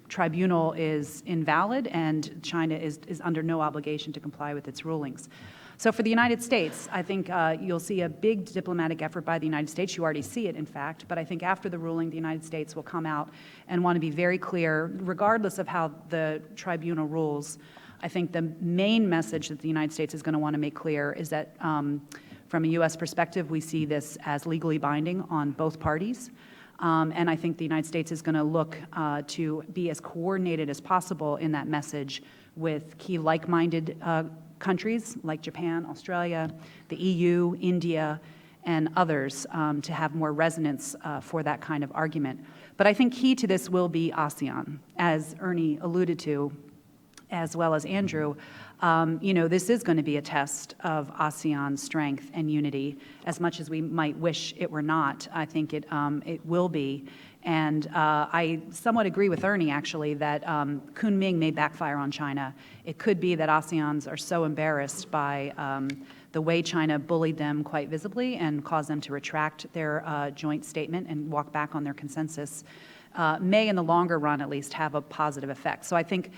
tribunal is invalid and China is under no obligation to comply with its rulings. So for the United States, I think you'll see a big diplomatic effort by the United States. You already see it, in fact, but I think after the ruling, the United States will come out and want to be very clear, regardless of how the tribunal rules. I think the main message that the United States is going to want to make clear is that from a U.S. perspective, we see this as legally binding on both parties. And I think the United States is going to look to be as coordinated as possible in that message with key like-minded countries like Japan, Australia, the EU, India, and others to have more resonance for that kind of argument. But I think key to this will be ASEAN, as Ernie alluded to, as well as Andrew. This is going to be a test of ASEAN's strength and unity. As much as we might wish it were not, I think it will be. And I somewhat agree with Ernie, actually, that Kunming may backfire on China. It could be that ASEANs are so embarrassed by the way China bullied them quite visibly and caused them to retract their joint statement and walk back on their consensus, may, in the longer run at least, have a positive effect. So I think,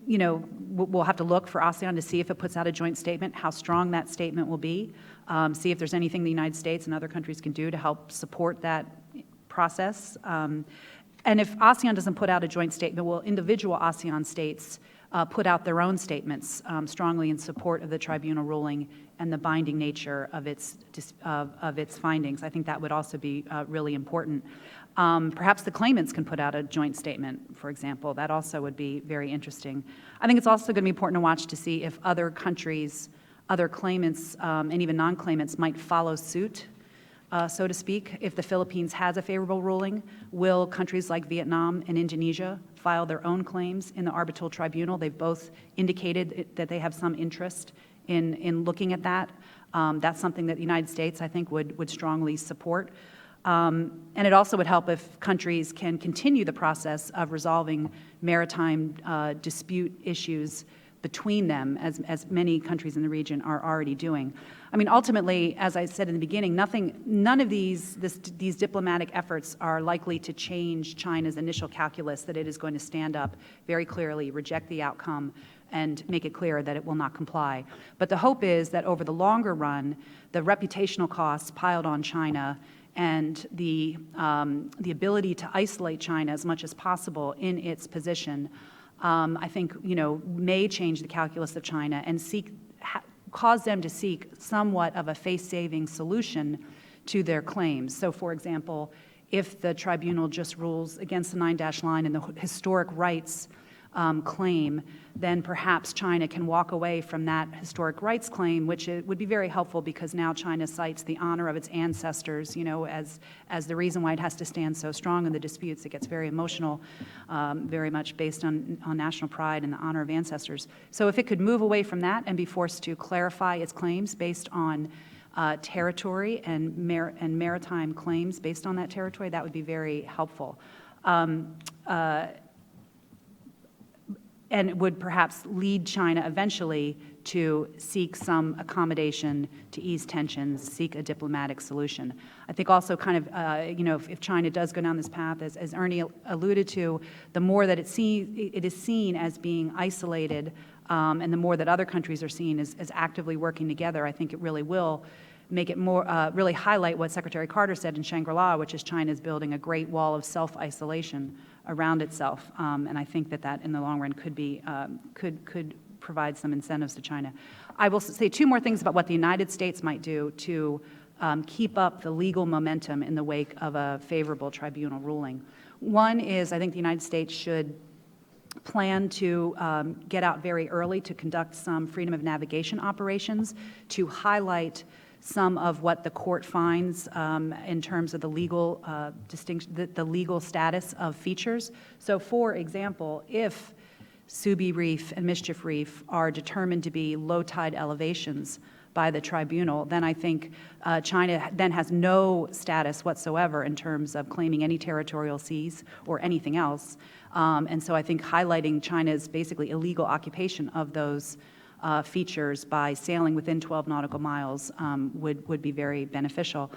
we'll have to look for ASEAN to see if it puts out a joint statement, how strong that statement will be, see if there's anything the United States and other countries can do to help support that process. And if ASEAN doesn't put out a joint statement, will individual ASEAN states put out their own statements strongly in support of the tribunal ruling and the binding nature of its findings? I think that would also be really important. Perhaps the claimants can put out a joint statement, for example. That also would be very interesting. I think it's also going to be important to watch to see if other countries, other claimants, and even non-claimants might follow suit, so to speak. If the Philippines has a favorable ruling, will countries like Vietnam and Indonesia file their own claims in the arbitral tribunal? They've both indicated that they have some interest in looking at that. That's something that the United States, I think, would strongly support. And it also would help if countries can continue the process of resolving maritime dispute issues between them, as many countries in the region are already doing. I mean, ultimately, as I said in the beginning, none of these diplomatic efforts are likely to change China's initial calculus that it is going to stand up very clearly, reject the outcome, and make it clear that it will not comply. But the hope is that over the longer run, the reputational costs piled on China and the ability to isolate China as much as possible in its position, I think, may change the calculus of China and seek cause them to seek somewhat of a face-saving solution to their claims. So, for example, if the tribunal just rules against the 9-dash line and the historic rights claim, then perhaps China can walk away from that historic rights claim, which it would be very helpful because now China cites the honor of its ancestors, as the reason why it has to stand so strong in the disputes. It gets very emotional, very much based on national pride and the honor of ancestors. So if it could move away from that and be forced to clarify its claims based on territory and maritime claims based on that territory, that would be very helpful. And it would perhaps lead China eventually to seek some accommodation to ease tensions, seek a diplomatic solution. I think also kind of, if China does go down this path, as Ernie alluded to, the more that it is seen as being isolated, and the more that other countries are seen as actively working together, I think it really will make it more, really highlight what Secretary Carter said in Shangri-La, which is China's building a great wall of self-isolation around itself, and I think that in the long run could provide some incentives to China. I will say two more things about what the United States might do to keep up the legal momentum in the wake of a favorable tribunal ruling. One is I think the United States should plan to get out very early to conduct some freedom of navigation operations to highlight some of what the court finds in terms of the legal distinction, the legal status of features. So, for example, if Subi Reef and Mischief Reef are determined to be low tide elevations by the tribunal, then I think China then has no status whatsoever in terms of claiming any territorial seas or anything else. And so I think highlighting China's basically illegal occupation of those features by sailing within 12 nautical miles would be very beneficial.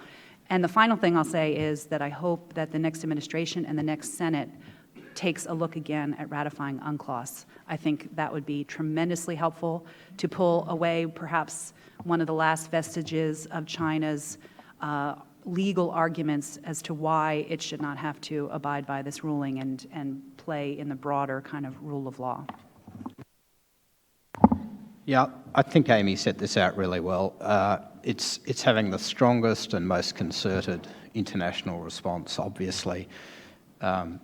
And the final thing I'll say is that I hope that the next administration and the next Senate takes a look again at ratifying Unclose. I think that would be tremendously helpful to pull away perhaps one of the last vestiges of China's legal arguments as to why it should not have to abide by this ruling and play in the broader kind of rule of law. Yeah, I think Amy set this out really well. It's having the strongest and most concerted international response, obviously.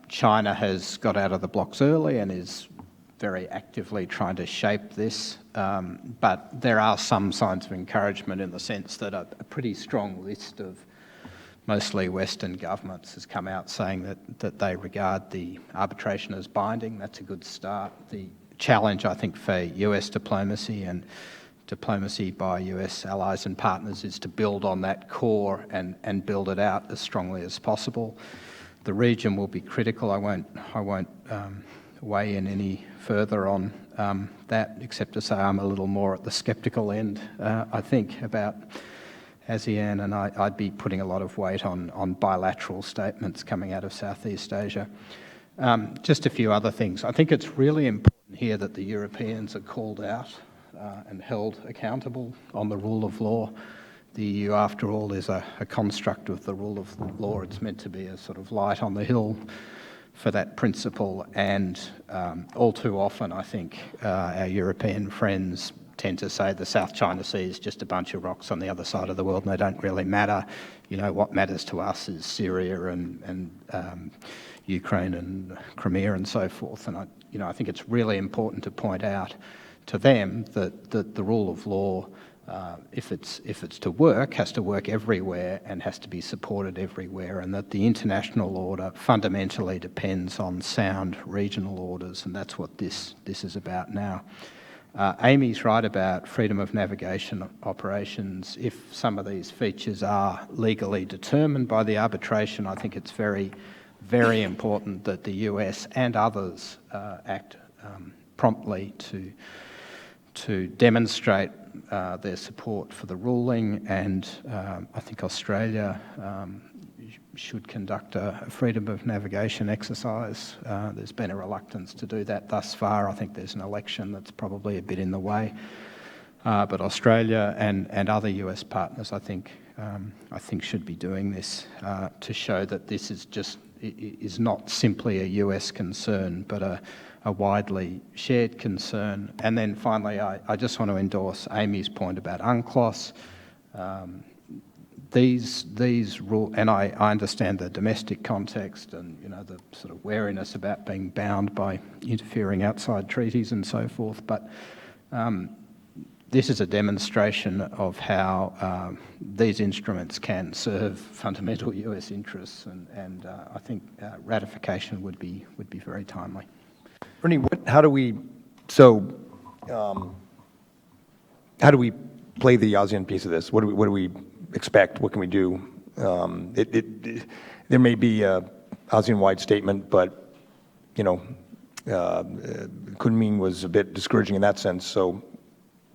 China has got out of the blocks early and is very actively trying to shape this, but there are some signs of encouragement in the sense that a pretty strong list of mostly Western governments has come out saying that they regard the arbitration as binding. That's a good start. The challenge, I think, for US diplomacy and diplomacy by US allies and partners is to build on that core and build it out as strongly as possible. The region will be critical. I won't weigh in any further on that, except to say I'm a little more at the sceptical end, I think, about ASEAN, and I'd be putting a lot of weight on bilateral statements coming out of Southeast Asia. Just a few other things. I think it's really important here that the Europeans are called out and held accountable on the rule of law. The EU, after all, is a construct of the rule of law. It's meant to be a sort of light on the hill for that principle, and all too often, I think, our European friends tend to say the South China Sea is just a bunch of rocks on the other side of the world and they don't really matter. What matters to us is Syria and Ukraine and Crimea and so forth. And I think it's really important to point out to them that the rule of law, if it's to work, has to work everywhere and has to be supported everywhere, and that the international order fundamentally depends on sound regional orders, and that's what this is about now. Amy's right about freedom of navigation operations. If some of these features are legally determined by the arbitration, I think it's very, very important that the US and others act promptly to demonstrate their support for the ruling, and I think Australia should conduct a freedom of navigation exercise. There's been a reluctance to do that thus far. I think there's an election that's probably a bit in the way. but Australia and other US partners, I think should be doing this to show that this is not simply a US concern, but a widely shared concern. And then finally, I just want to endorse Amy's point about Unclose. These rules, and I understand the domestic context and the sort of wariness about being bound by interfering outside treaties and so forth, but this is a demonstration of how these instruments can serve fundamental US interests, and I think ratification would be very timely. Ernie, how do we play the ASEAN piece of this? What do we expect? What can we do? There may be a ASEAN-wide statement, but Kunming was a bit discouraging in that sense. So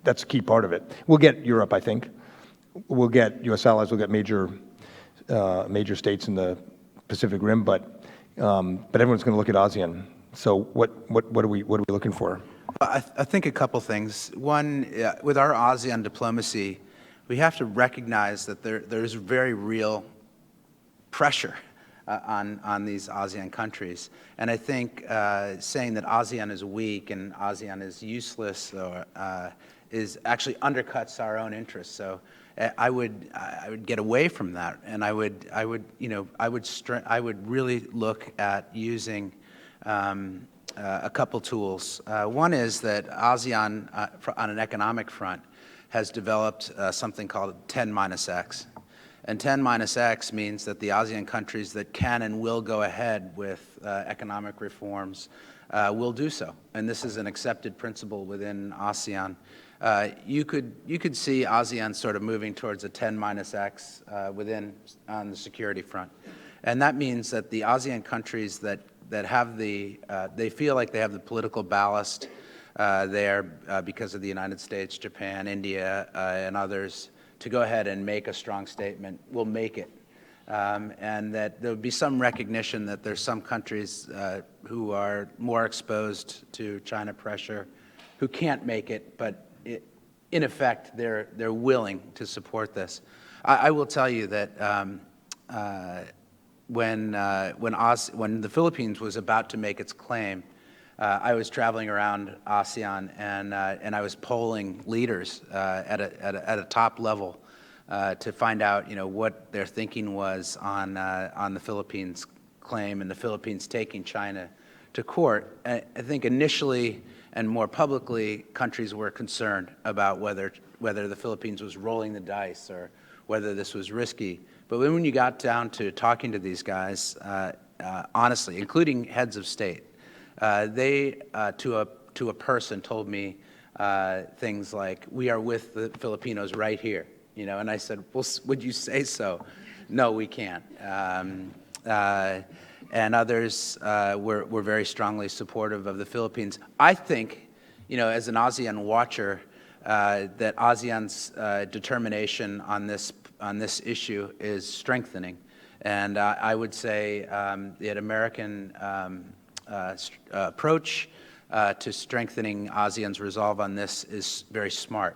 that's a key part of it. We'll get Europe, I think. We'll get U.S. allies. We'll get major states in the Pacific Rim, but everyone's going to look at ASEAN. So what are we looking for? I think a couple things. One, with our ASEAN diplomacy, we have to recognize that there's very real pressure on these ASEAN countries. And I think saying that ASEAN is weak and ASEAN is useless is actually undercuts our own interests. So I would get away from that, and I would really look at using a couple tools. One is that ASEAN, on an economic front, has developed something called 10-X. And 10-X means that the ASEAN countries that can and will go ahead with economic reforms will do so. And this is an accepted principle within ASEAN. You could see ASEAN sort of moving towards a 10-X on the security front. And that means that the ASEAN countries that have they feel like they have the political ballast there because of the United States, Japan, India, and others to go ahead and make a strong statement will make it. And that there would be some recognition that there's some countries who are more exposed to China pressure who can't make it, but in effect, they're willing to support this. I will tell you that when the Philippines was about to make its claim, I was traveling around ASEAN and I was polling leaders at a top level to find out what their thinking was on the Philippines claim and the Philippines taking China to court. I think initially and more publicly, countries were concerned about whether the Philippines was rolling the dice or whether this was risky. But when you got down to talking to these guys, honestly, including heads of state, they, to a person, told me things like, "We are with the Filipinos right here," And I said, "Well, would you say so?" "No, we can't." And others were very strongly supportive of the Philippines. I think, as an ASEAN watcher, that ASEAN's determination on this issue is strengthening, and I would say the American approach to strengthening ASEAN's resolve on this is very smart.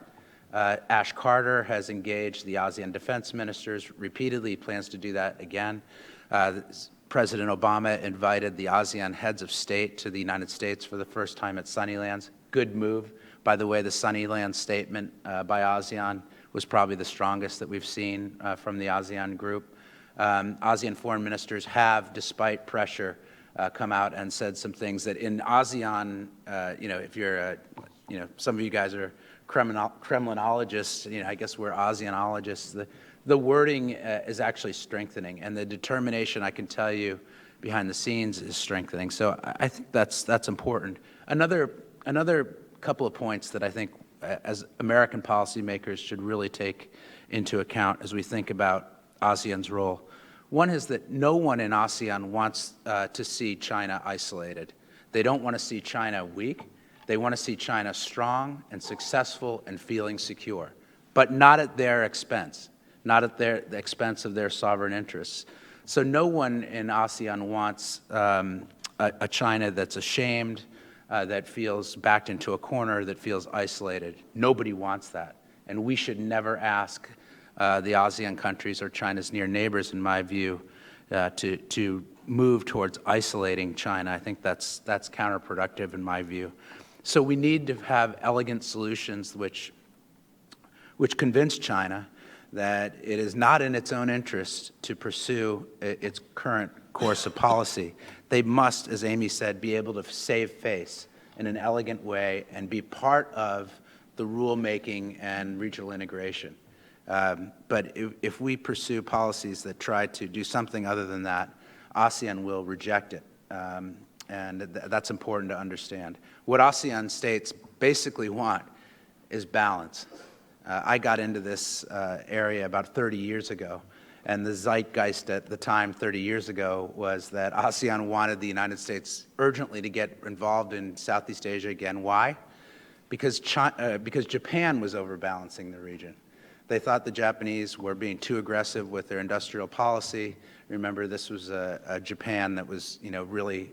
Ash Carter has engaged the ASEAN defense ministers repeatedly. He plans to do that again. President Obama invited the ASEAN heads of state to the United States for the first time at Sunnylands. Good move. By the way, the Sunnylands statement by ASEAN was probably the strongest that we've seen from the ASEAN group. ASEAN foreign ministers have, despite pressure, come out and said some things that in ASEAN, if you're, some of you guys are Kremlinologists, I guess we're ASEAnologists. The wording is actually strengthening, and the determination, I can tell you, behind the scenes is strengthening. So I think that's important. Another couple of points that I think as American policymakers should really take into account as we think about ASEAN's role. One is that no one in ASEAN wants to see China isolated. They don't want to see China weak. They want to see China strong and successful and feeling secure, but not at their expense, not at the expense of their sovereign interests. So no one in ASEAN wants a China that's ashamed, that feels backed into a corner, that feels isolated. Nobody wants that. And we should never ask the ASEAN countries or China's near neighbors, in my view, to move towards isolating China. I think that's counterproductive in my view. So we need to have elegant solutions which convince China that it is not in its own interest to pursue its current course of policy. They must, as Amy said, be able to save face in an elegant way and be part of the rulemaking and regional integration. But if we pursue policies that try to do something other than that, ASEAN will reject it. And that's important to understand. What ASEAN states basically want is balance. I got into this area about 30 years ago, and the zeitgeist at the time 30 years ago was that ASEAN wanted the United States urgently to get involved in Southeast Asia again. Why? Because Japan was overbalancing the region. They thought the Japanese were being too aggressive with their industrial policy. Remember, this was a Japan that was, really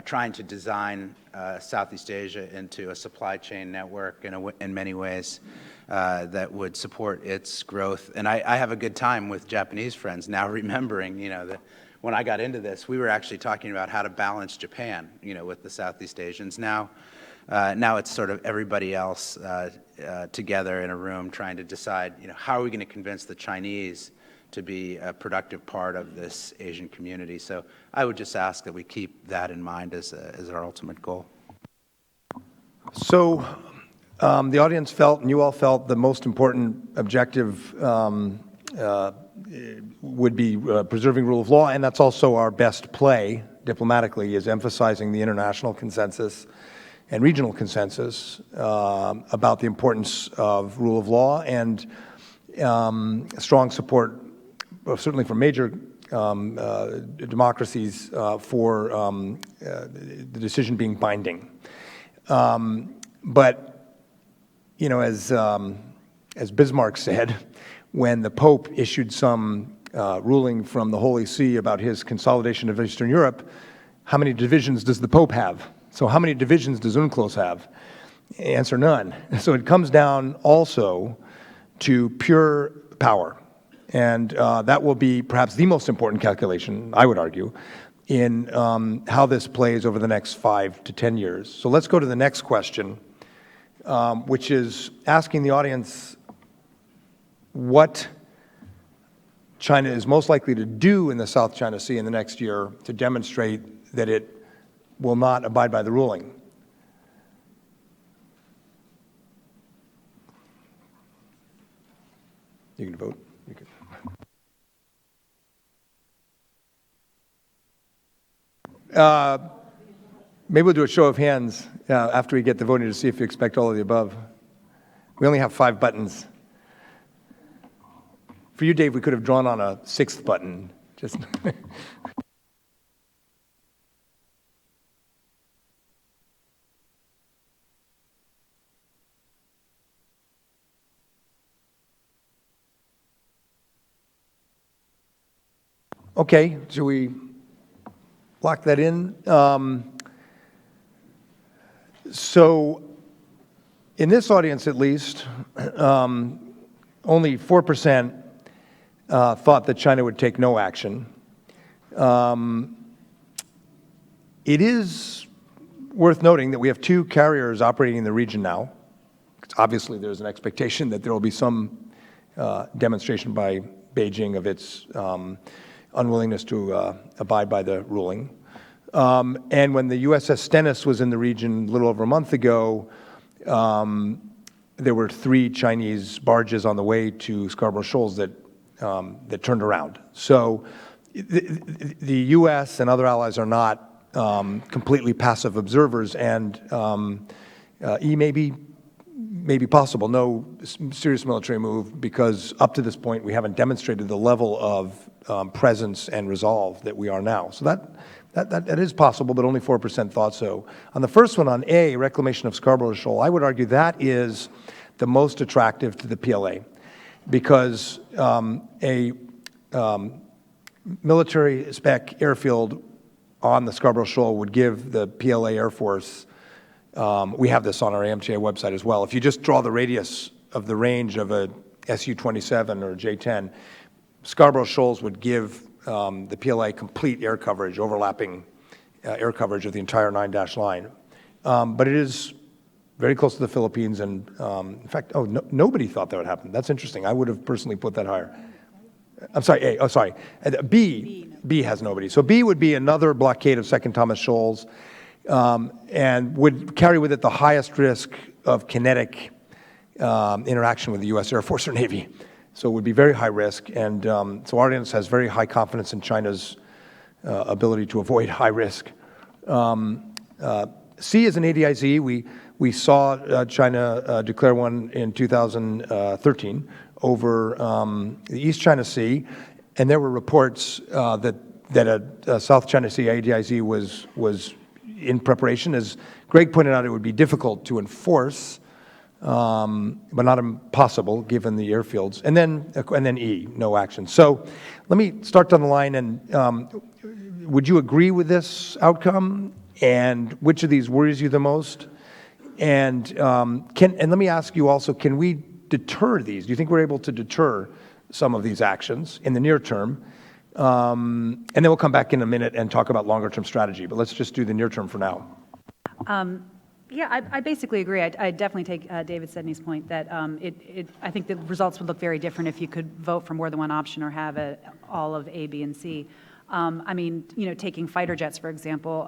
trying to design Southeast Asia into a supply chain network in many ways that would support its growth. And I have a good time with Japanese friends now, remembering, that when I got into this, we were actually talking about how to balance Japan, with the Southeast Asians. Now it's sort of everybody else together in a room trying to decide, how are we going to convince the Chinese to be a productive part of this Asian community. So I would just ask that we keep that in mind as our ultimate goal. So the audience felt, and you all felt, the most important objective would be preserving rule of law, and that's also our best play diplomatically, is emphasizing the international consensus and regional consensus about the importance of rule of law, and strong support, certainly from major democracies, for the decision being binding. But, as Bismarck said, when the Pope issued some ruling from the Holy See about his consolidation of Eastern Europe, how many divisions does the Pope have? So how many divisions does Unclose have? Answer, none. So it comes down also to pure power. And that will be perhaps the most important calculation, I would argue, in how this plays over the next 5 to 10 years. So let's go to the next question, which is asking the audience what China is most likely to do in the South China Sea in the next year to demonstrate that it will not abide by the ruling. You can vote. You can. Maybe we'll do a show of hands after we get the voting to see if you expect all of the above. We only have 5 buttons. For you, Dave, we could have drawn on a 6th button. Just. Okay, should we lock that in? So in this audience, at least, only 4% thought that China would take no action. It is worth noting that we have 2 carriers operating in the region now. Obviously, there's an expectation that there will be some demonstration by Beijing of its unwillingness to abide by the ruling. And when the USS Stennis was in the region a little over a month ago, there were 3 Chinese barges on the way to Scarborough Shoals that turned around. So the U.S. and other allies are not completely passive observers, and may be possible, no serious military move, because up to this point we haven't demonstrated the level of presence and resolve that we are now. So that is possible, but only 4% thought so. On the first one, on A, reclamation of Scarborough Shoal, I would argue that is the most attractive to the PLA, because a military spec airfield on the Scarborough Shoal would give the PLA Air Force, we have this on our AMTA website as well, if you just draw the radius of the range of a Su-27 or J-10, Scarborough Shoals would give the PLA complete air coverage, overlapping air coverage of the entire 9-dash line. But it is very close to the Philippines, and in fact, nobody thought that would happen. That's interesting. I would have personally put that higher. I'm sorry, A. Oh, sorry. B has nobody. So B would be another blockade of Second Thomas Shoals, and would carry with it the highest risk of kinetic interaction with the U.S. Air Force or Navy. So it would be very high risk, and so our audience has very high confidence in China's ability to avoid high risk. C is an ADIZ. We saw China declare one in 2013 over the East China Sea, and there were reports that a South China Sea ADIZ was in preparation. As Greg pointed out, it would be difficult to enforce, but not impossible given the airfields. And then E, no action. So let me start down the line, and would you agree with this outcome? And which of these worries you the most? And let me ask you also, can we deter these? Do you think we're able to deter some of these actions in the near term? And then we'll come back in a minute and talk about longer term strategy, but let's just do the near term for now. Yeah, I basically agree. I definitely take David Sedney's point that I think the results would look very different if you could vote for more than one option or have all of A, B, and C. I mean, taking fighter jets, for example,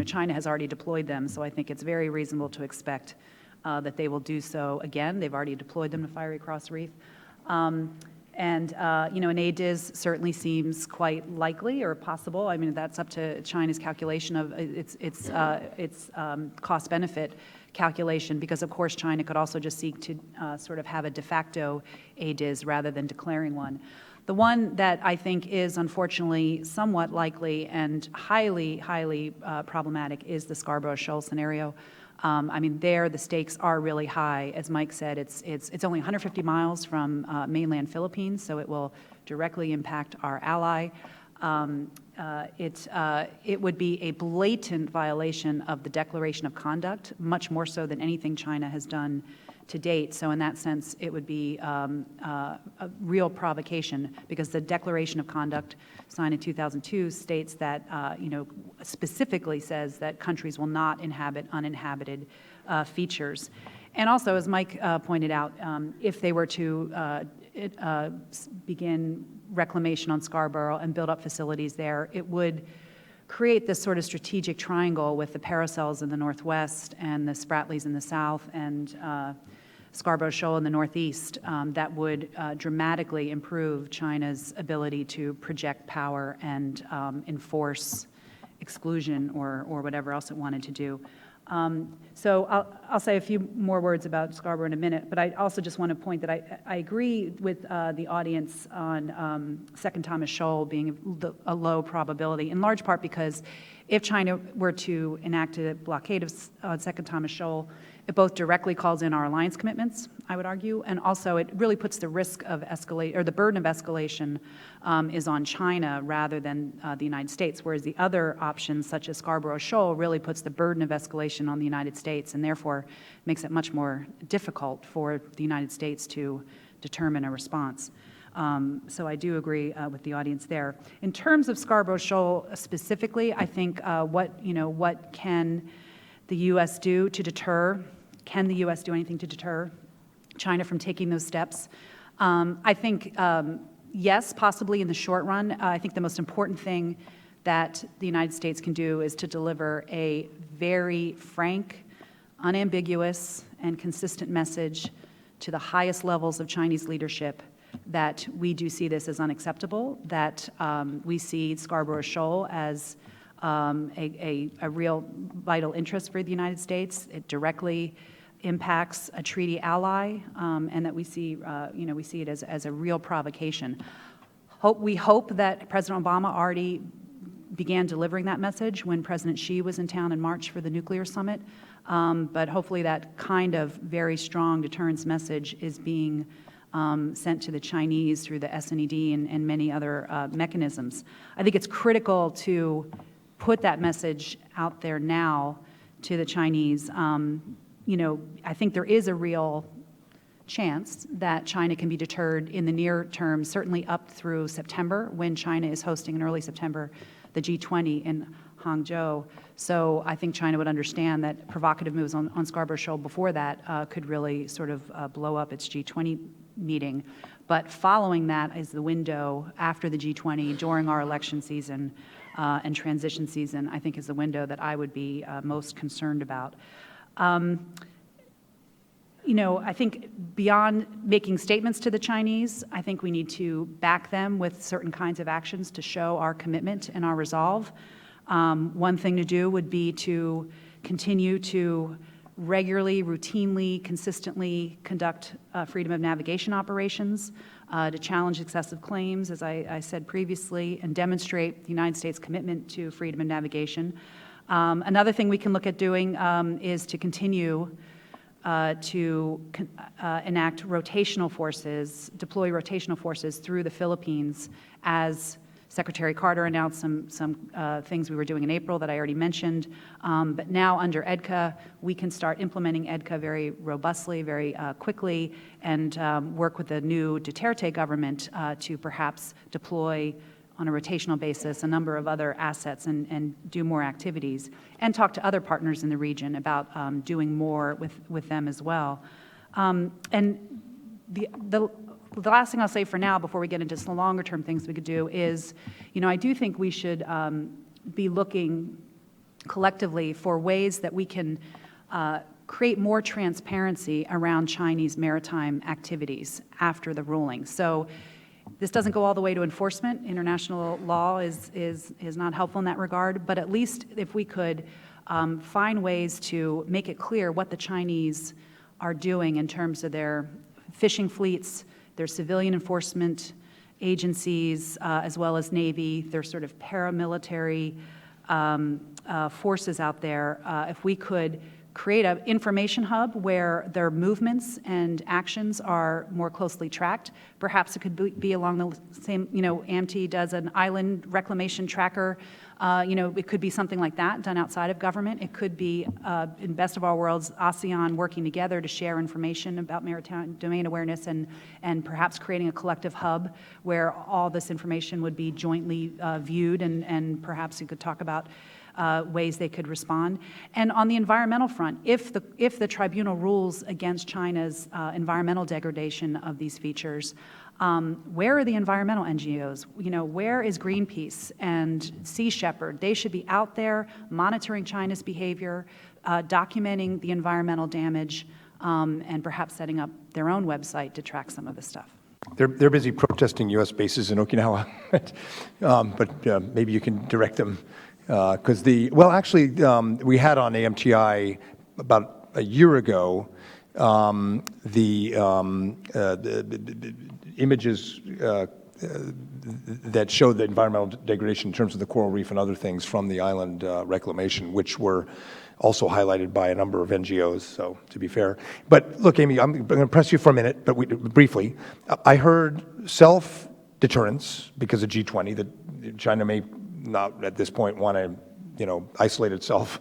China has already deployed them, so I think it's very reasonable to expect that they will do so again. They've already deployed them to Fiery Cross Reef. An ADIZ certainly seems quite likely or possible. I mean, that's up to China's calculation of its cost-benefit calculation, because, of course, China could also just seek to sort of have a de facto ADIZ rather than declaring one. The one that I think is unfortunately somewhat likely and highly, highly problematic is the Scarborough Shoal scenario. I mean, there the stakes are really high. As Mike said, it's only 150 miles from mainland Philippines, so it will directly impact our ally. It would be a blatant violation of the Declaration of Conduct, much more so than anything China has done to date. So in that sense, it would be a real provocation, because the Declaration of Conduct signed in 2002 states that, specifically says that countries will not inhabit uninhabited features. And also, as Mike pointed out, if they were to begin reclamation on Scarborough and build up facilities there, it would create this sort of strategic triangle with the Paracels in the northwest and the Spratlys in the south and Scarborough Shoal in the northeast that would dramatically improve China's ability to project power and enforce exclusion or whatever else it wanted to do. So I'll say a few more words about Scarborough in a minute, but I also just want to point that I agree with the audience on Second Thomas Shoal being a low probability, in large part because if China were to enact a blockade of Second Thomas Shoal, it both directly calls in our alliance commitments, I would argue, and also it really puts the risk of escalate, or the burden of escalation is on China rather than the United States, whereas the other options, such as Scarborough Shoal, really puts the burden of escalation on the United States and therefore makes it much more difficult for the United States to determine a response. So I do agree with the audience there. In terms of Scarborough Shoal specifically, I think what can the U.S. do to deter? Can the U.S. do anything to deter China from taking those steps? I think, yes, possibly in the short run. I think the most important thing that the United States can do is to deliver a very frank, unambiguous, and consistent message to the highest levels of Chinese leadership that we do see this as unacceptable, that we see Scarborough Shoal as a real vital interest for the United States. It directly impacts a treaty ally, and that we see it as a real provocation. We hope that President Obama already began delivering that message when President Xi was in town in March for the nuclear summit, but hopefully that kind of very strong deterrence message is being sent to the Chinese through the SNED and many other mechanisms. I think it's critical to put that message out there now to the Chinese. I think there is a real chance that China can be deterred in the near term, certainly up through September, when China is hosting in early September the G20 in Hangzhou. So I think China would understand that provocative moves on Scarborough Shoal before that could really sort of blow up its G20 meeting. But following that is the window after the G20, during our election season and transition season, I think is the window that I would be most concerned about. I think beyond making statements to the Chinese, I think we need to back them with certain kinds of actions to show our commitment and our resolve. One thing to do would be to continue to regularly, routinely, consistently conduct freedom of navigation operations to challenge excessive claims, as I said previously, and demonstrate the United States' commitment to freedom of navigation. Another thing we can look at doing is to continue to enact rotational forces, deploy rotational forces through the Philippines, as Secretary Carter announced some things we were doing in April that I already mentioned. But now under EDCA, we can start implementing EDCA very robustly, very quickly, and work with the new Duterte government to perhaps deploy on a rotational basis a number of other assets and do more activities, and talk to other partners in the region about doing more with them as well. And the last thing I'll say for now, before we get into some longer term things we could do, is, I do think we should be looking collectively for ways that we can create more transparency around Chinese maritime activities after the ruling. So this doesn't go all the way to enforcement. International law is not helpful in that regard, but at least if we could find ways to make it clear what the Chinese are doing in terms of their fishing fleets, their civilian enforcement agencies, as well as Navy, their sort of paramilitary forces out there, if we could create an information hub where their movements and actions are more closely tracked. Perhaps it could be along the same, AMT does an island reclamation tracker. It could be something like that done outside of government. It could be, in best of all worlds, ASEAN working together to share information about maritime domain awareness and perhaps creating a collective hub where all this information would be jointly viewed, and perhaps you could talk about ways they could respond. And on the environmental front, if the tribunal rules against China's environmental degradation of these features, where are the environmental NGOs? Where is Greenpeace and Sea Shepherd? They should be out there monitoring China's behavior, documenting the environmental damage, and perhaps setting up their own website to track some of this stuff. They're busy protesting U.S. bases in Okinawa, but maybe you can direct them. Because we had on AMTI about a year ago the images that showed the environmental degradation in terms of the coral reef and other things from the island reclamation, which were also highlighted by a number of NGOs, so to be fair. But look, Amy, I'm going to press you for a minute, but briefly. I heard self-deterrence because of G20, that China may not at this point want to, isolate itself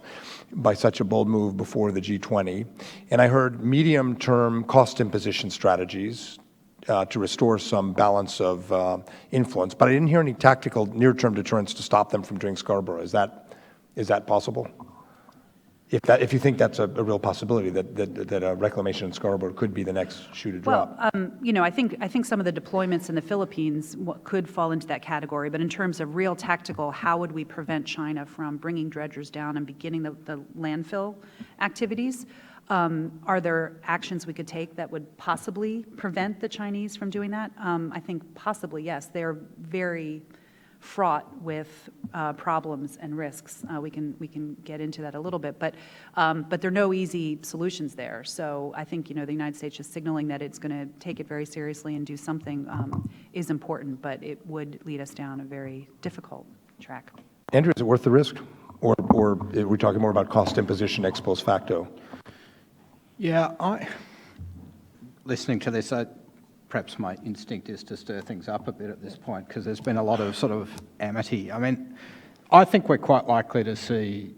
by such a bold move before the G20. And I heard medium-term cost imposition strategies to restore some balance of influence. But I didn't hear any tactical near-term deterrence to stop them from doing Scarborough. Is that possible? If you think that's a real possibility, that a reclamation in Scarborough could be the next shoe to drop. Well, I think some of the deployments in the Philippines could fall into that category. But in terms of real tactical, how would we prevent China from bringing dredgers down and beginning the landfill activities? Are there actions we could take that would possibly prevent the Chinese from doing that? I think possibly, yes. They're very fraught with problems and risks. We can get into that a little bit, but there are no easy solutions there. So I think the United States is signaling that it's going to take it very seriously and do something is important, but it would lead us down a very difficult track. Andrew, is it worth the risk, or are we talking more about cost imposition ex post facto? Yeah, listening to this, perhaps my instinct is to stir things up a bit at this point, because there's been a lot of sort of amity. I mean, I think we're quite likely to see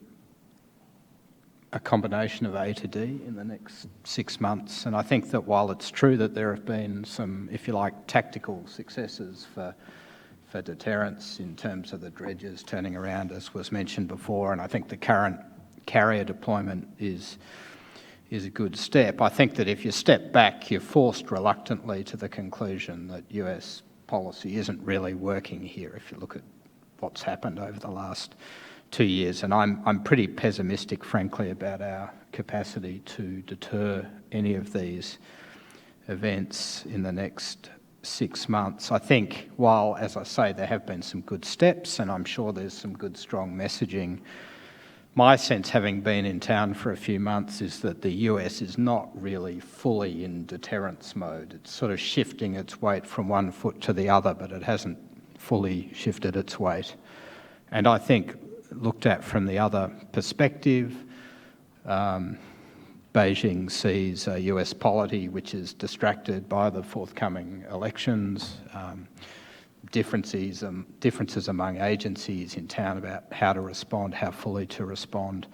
a combination of A to D in the next 6 months. And I think that while it's true that there have been some, if you like, tactical successes for deterrence in terms of the dredges turning around, as was mentioned before, and I think the current carrier deployment is a good step. I think that if you step back, you're forced reluctantly to the conclusion that US policy isn't really working here if you look at what's happened over the last 2 years. And I'm pretty pessimistic, frankly, about our capacity to deter any of these events in the next 6 months. I think while, as I say, there have been some good steps, and I'm sure there's some good, strong messaging, my sense, having been in town for a few months, is that the US is not really fully in deterrence mode. It's sort of shifting its weight from one foot to the other, but it hasn't fully shifted its weight. And I think, looked at from the other perspective, Beijing sees a US polity which is distracted by the forthcoming elections, differences among agencies in town about how to respond, how fully to respond,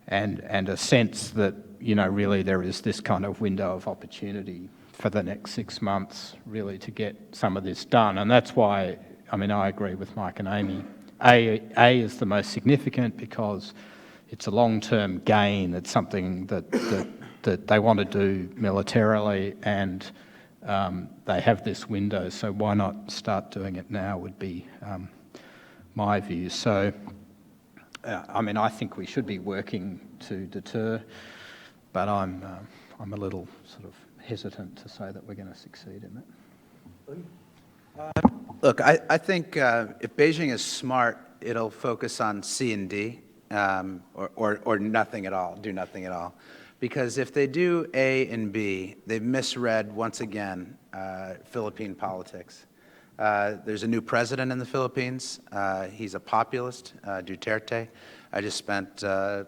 and a sense that, you know, really there is this kind of window of opportunity for the next 6 months really to get some of this done. And that's why, I mean, I agree with Mike and Amy. A is the most significant because it's a long-term gain. It's something that they want to do militarily, and they have this window, so why not start doing it now would be my view. So, I mean, I think we should be working to deter, but I'm a little sort of hesitant to say that we're going to succeed in that. Look, I think if Beijing is smart, it'll focus on C and D, or nothing at all, do nothing at all. Because if they do A and B, they've misread, once again, Philippine politics. There's a new president in the Philippines. He's a populist, Duterte. I just spent the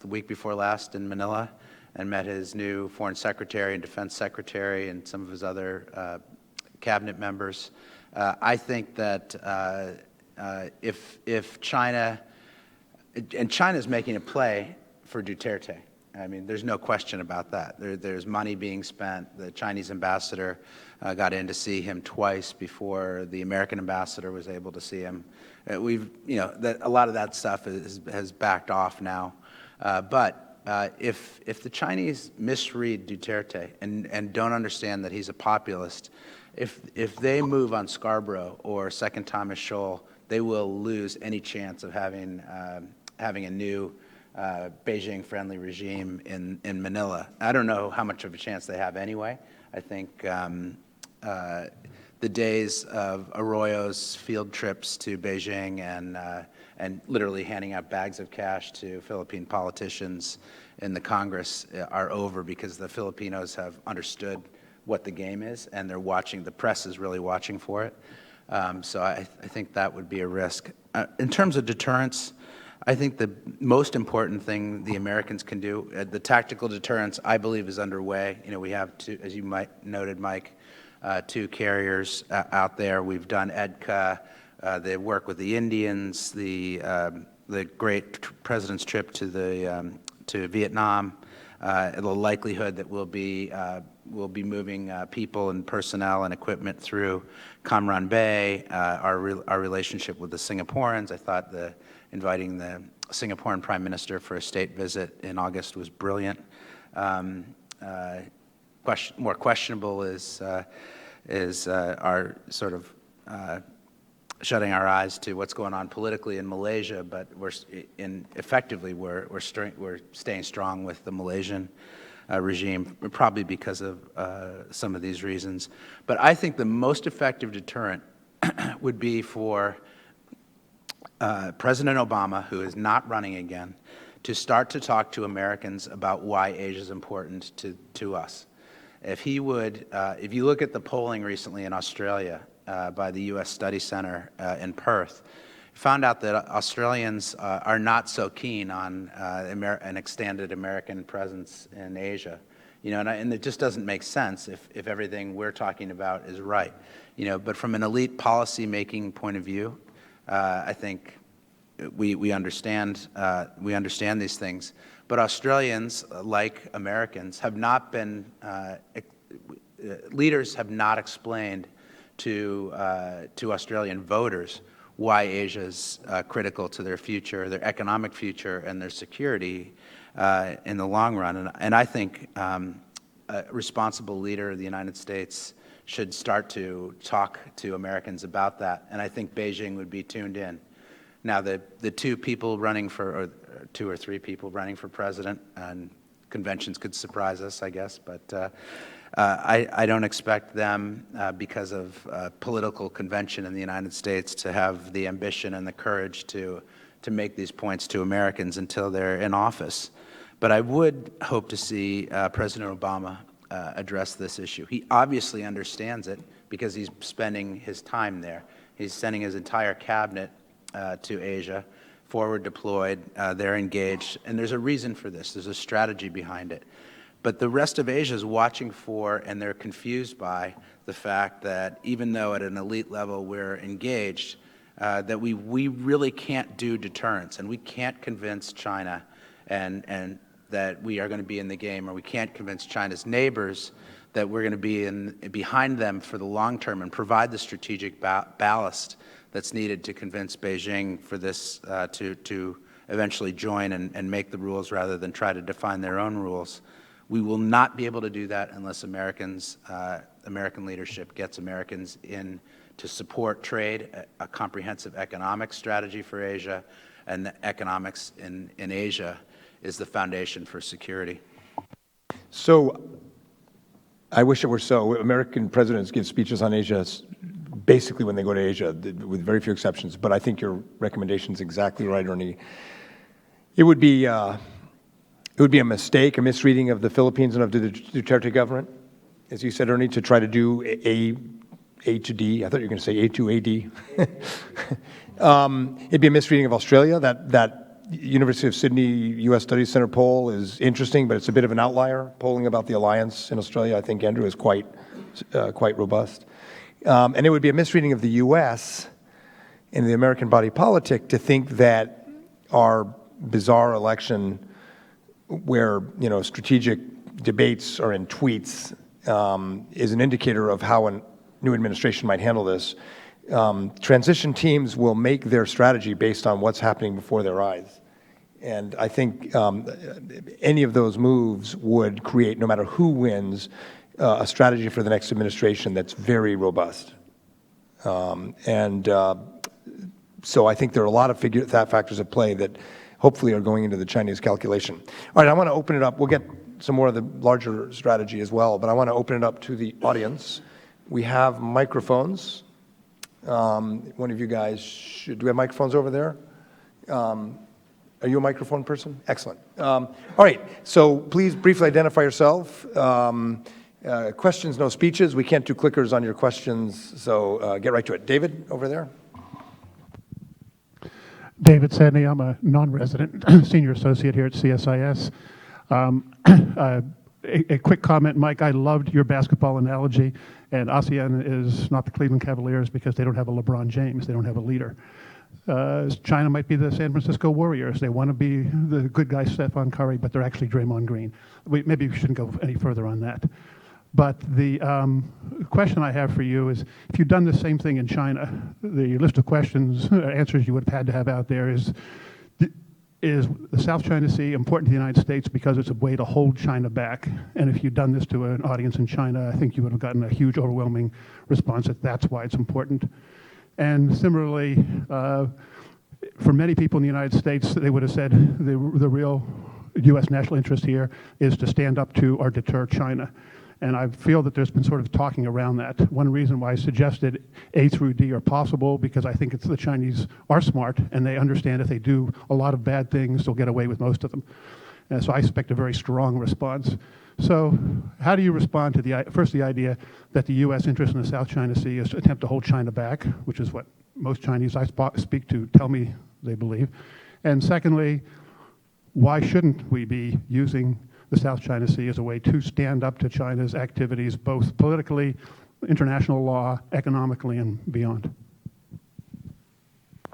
week before last in Manila and met his new foreign secretary and defense secretary and some of his other cabinet members. I think that if China, and China's making a play for Duterte. I mean, there's no question about that. There's money being spent. The Chinese ambassador got in to see him twice before the American ambassador was able to see him. A lot of that stuff has backed off now. But if the Chinese misread Duterte and don't understand that he's a populist, if they move on Scarborough or Second Thomas Shoal, they will lose any chance of having a new Beijing-friendly regime in Manila. I don't know how much of a chance they have anyway. I think the days of Arroyo's field trips to Beijing and literally handing out bags of cash to Philippine politicians in the Congress are over, because the Filipinos have understood what the game is, and they're watching. The press is really watching for it. So I think that would be a risk. In terms of deterrence, I think the most important thing the Americans can do, the tactical deterrence, I believe, is underway. You know, we have two, as you might noted, Mike, 2 carriers out there. We've done EDCA, the work with the Indians, the great president's trip to Vietnam, the likelihood that we'll be moving people and personnel and equipment through Cam Ranh Bay, our relationship with the Singaporeans. I thought inviting the Singaporean Prime Minister for a state visit in August was brilliant. More questionable is our sort of shutting our eyes to what's going on politically in Malaysia, but effectively we're staying strong with the Malaysian regime, probably because of some of these reasons. But I think the most effective deterrent would be for President Obama, who is not running again, to start to talk to Americans about why Asia is important to us. If he would, if you look at the polling recently in Australia by the U.S. Study Center in Perth, found out that Australians are not so keen on an extended American presence in Asia. You know, and it just doesn't make sense if everything we're talking about is right. You know, but from an elite policy-making point of view, I think we understand these things. But Australians, like Americans, have not been leaders have not explained to Australian voters why Asia is critical to their future, their economic future, and their security in the long run. And I think a responsible leader of the United States should start to talk to Americans about that. And I think Beijing would be tuned in. Now, the two people running for, or two or three people running for president, and conventions could surprise us, I guess, but I don't expect them, because of political convention in the United States, to have the ambition and the courage to make these points to Americans until they're in office. But I would hope to see President Obama address this issue. He obviously understands it because he's spending his time there. He's sending his entire cabinet to Asia, forward deployed, they're engaged, and there's a reason for this. There's a strategy behind it. But the rest of Asia is watching for, and they're confused by, the fact that even though at an elite level we're engaged, that we really can't do deterrence, and we can't convince China and that we are going to be in the game, or we can't convince China's neighbors that we're going to be behind them for the long term and provide the strategic ballast that's needed to convince Beijing for this to eventually join and make the rules rather than try to define their own rules. We will not be able to do that unless American leadership gets Americans in to support trade, a comprehensive economic strategy for Asia, and the economics in Asia is the foundation for security. So I wish it were so. American presidents give speeches on Asia basically when they go to Asia, with very few exceptions. But I think your recommendation is exactly right, Ernie. It would be a mistake, a misreading of the Philippines and of the Duterte government, as you said, Ernie, to try to do A to D. I thought you were going to say A to AD. It'd be a misreading of Australia. That University of Sydney U.S. Studies Center poll is interesting, but it's a bit of an outlier. Polling about the alliance in Australia, I think, Andrew, is quite robust. And it would be a misreading of the U.S. and the American body politic to think that our bizarre election, where strategic debates are in tweets, is an indicator of how a new administration might handle this. Transition teams will make their strategy based on what's happening before their eyes. And I think any of those moves would create, no matter who wins, a strategy for the next administration that's very robust. So I think there are a lot of factors at play that hopefully are going into the Chinese calculation. All right, I want to open it up. We'll get some more of the larger strategy as well, but I want to open it up to the audience. We have microphones. One of you guys do we have microphones over there? Are you a microphone person? Excellent. All right, so please briefly identify yourself. Questions, no speeches. We can't do clickers on your questions, so get right to it. David, over there. David Sadney, I'm a non-resident senior associate here at CSIS. A quick comment, Mike, I loved your basketball analogy, and ASEAN is not the Cleveland Cavaliers because they don't have a LeBron James, they don't have a leader. China might be the San Francisco Warriors. They want to be the good guy Stephon Curry, but they're actually Draymond Green. Maybe we shouldn't go any further on that. But the question I have for you is, if you've done the same thing in China, the list of questions, answers you would have had to have out there is the South China Sea important to the United States because it's a way to hold China back? And if you'd done this to an audience in China, I think you would have gotten a huge, overwhelming response that that's why it's important. And similarly, for many people in the United States, they would have said the real U.S. national interest here is to stand up to or deter China. And I feel that there's been sort of talking around that. One reason why I suggested A through D are possible, because I think the Chinese are smart, and they understand if they do a lot of bad things, they'll get away with most of them. And so I expect a very strong response. So how do you respond to the idea that the U.S. interest in the South China Sea is to attempt to hold China back, which is what most Chinese I speak to tell me they believe. And secondly, why shouldn't we be using the South China Sea as a way to stand up to China's activities, both politically, international law, economically, and beyond?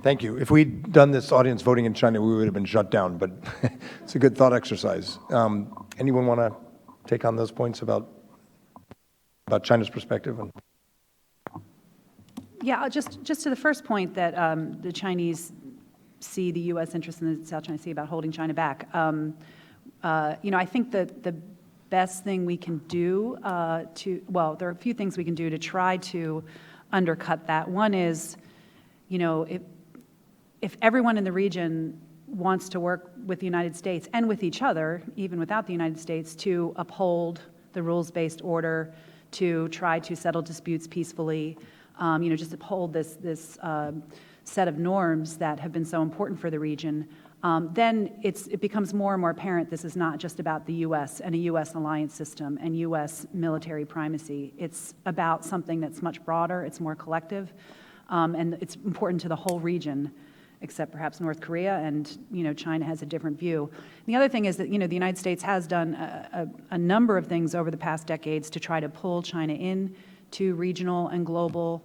Thank you. If we'd done this audience voting in China, we would have been shut down, but it's a good thought exercise. Anyone want to take on those points about China's perspective? Yeah, just to the first point that the Chinese see the U.S. interest in the South China Sea about holding China back. I think that the best thing we can do there are a few things we can do to try to undercut that. One is, if everyone in the region wants to work with the United States and with each other, even without the United States, to uphold the rules-based order, to try to settle disputes peacefully, just uphold this set of norms that have been so important for the region, then it becomes more and more apparent this is not just about the U.S. and a U.S. alliance system and U.S. military primacy. It's about something that's much broader, it's more collective, and it's important to the whole region, except perhaps North Korea, and China has a different view. The other thing is that the United States has done a number of things over the past decades to try to pull China in to regional and global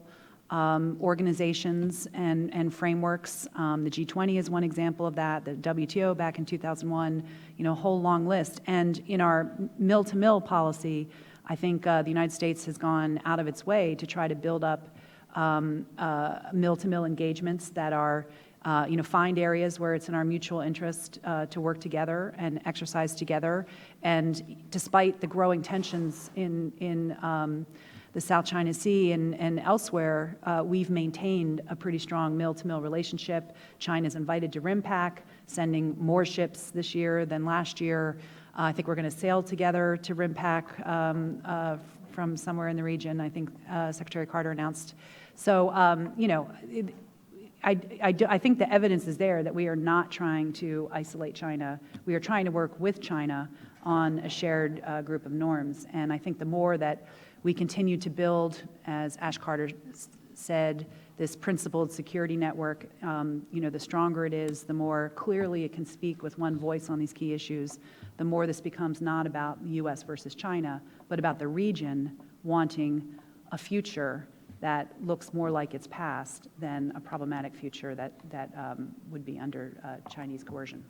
organizations and frameworks. The G20 is one example of that, the WTO back in 2001, a whole long list. And in our mill-to-mill policy, I think the United States has gone out of its way to try to build up mill-to-mill engagements that are find areas where it's in our mutual interest to work together and exercise together. And despite the growing tensions in the South China Sea and elsewhere, we've maintained a pretty strong mill-to-mill relationship. China's invited to RIMPAC, sending more ships this year than last year. I think we're going to sail together to RIMPAC from somewhere in the region. I think Secretary Carter announced. So, I think the evidence is there that we are not trying to isolate China. We are trying to work with China on a shared group of norms. And I think the more that we continue to build, as Ash Carter said, this principled security network, the stronger it is, the more clearly it can speak with one voice on these key issues, the more this becomes not about the U.S. versus China, but about the region wanting a future that looks more like its past than a problematic future that would be under Chinese coercion.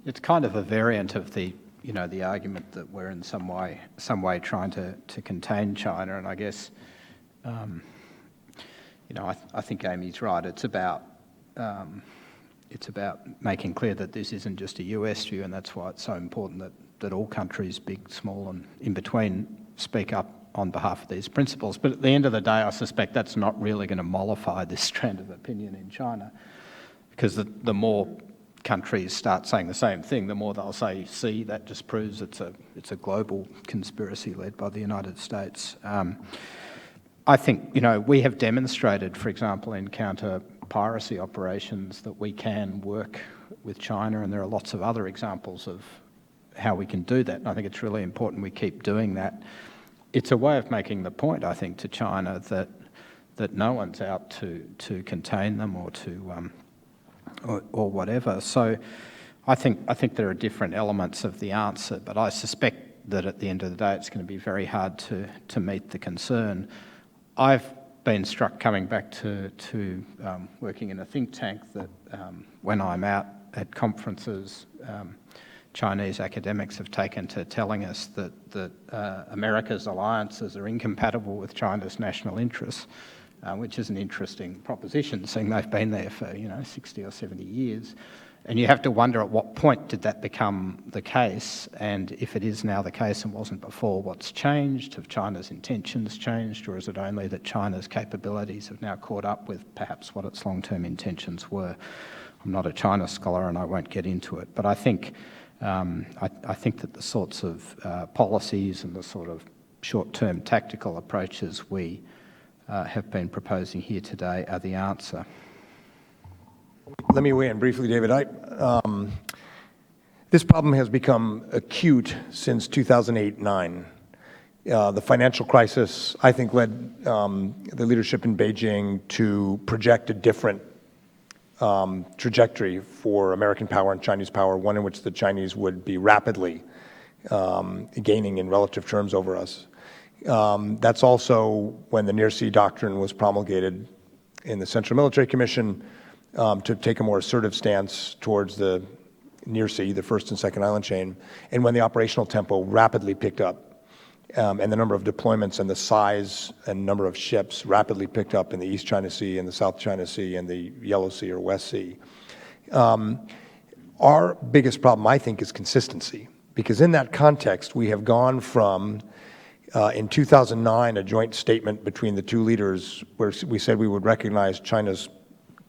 It's kind of a variant of the argument that we're in some way trying to contain China, and I guess, I think Amy's right. It's about making clear that this isn't just a US view, and that's why it's so important that all countries, big, small, and in between, speak up on behalf of these principles. But at the end of the day, I suspect that's not really going to mollify this strand of opinion in China, because the more countries start saying the same thing, the more they'll say, see, that just proves it's a global conspiracy led by the United States. I think, we have demonstrated, for example, in counter-piracy operations that we can work with China, and there are lots of other examples of how we can do that. And I think it's really important we keep doing that. It's a way of making the point, I think, to China that no one's out to contain them or to or whatever. So I think there are different elements of the answer, but I suspect that at the end of the day it's going to be very hard to meet the concern. I've been struck coming back to working in a think tank that when I'm out at conferences, Chinese academics have taken to telling us that America's alliances are incompatible with China's national interests, which is an interesting proposition, seeing they've been there for 60 or 70 years. And you have to wonder at what point did that become the case, and if it is now the case and wasn't before, what's changed? Have China's intentions changed, or is it only that China's capabilities have now caught up with perhaps what its long-term intentions were? I'm not a China scholar and I won't get into it, but I think that the sorts of policies and the sort of short-term tactical approaches we have been proposing here today are the answer. Let me weigh in briefly, David. This problem has become acute since 2008-9. The financial crisis, I think, led the leadership in Beijing to project a different trajectory for American power and Chinese power, one in which the Chinese would be rapidly gaining in relative terms over us. That's also when the Near Sea Doctrine was promulgated in the Central Military Commission to take a more assertive stance towards the Near Sea, the first and second island chain, and when the operational tempo rapidly picked up, and the number of deployments and the size and number of ships rapidly picked up in the East China Sea and the South China Sea and the Yellow Sea or West Sea. Our biggest problem, I think, is consistency, because in that context, we have gone from, in 2009, a joint statement between the two leaders where we said we would recognize China's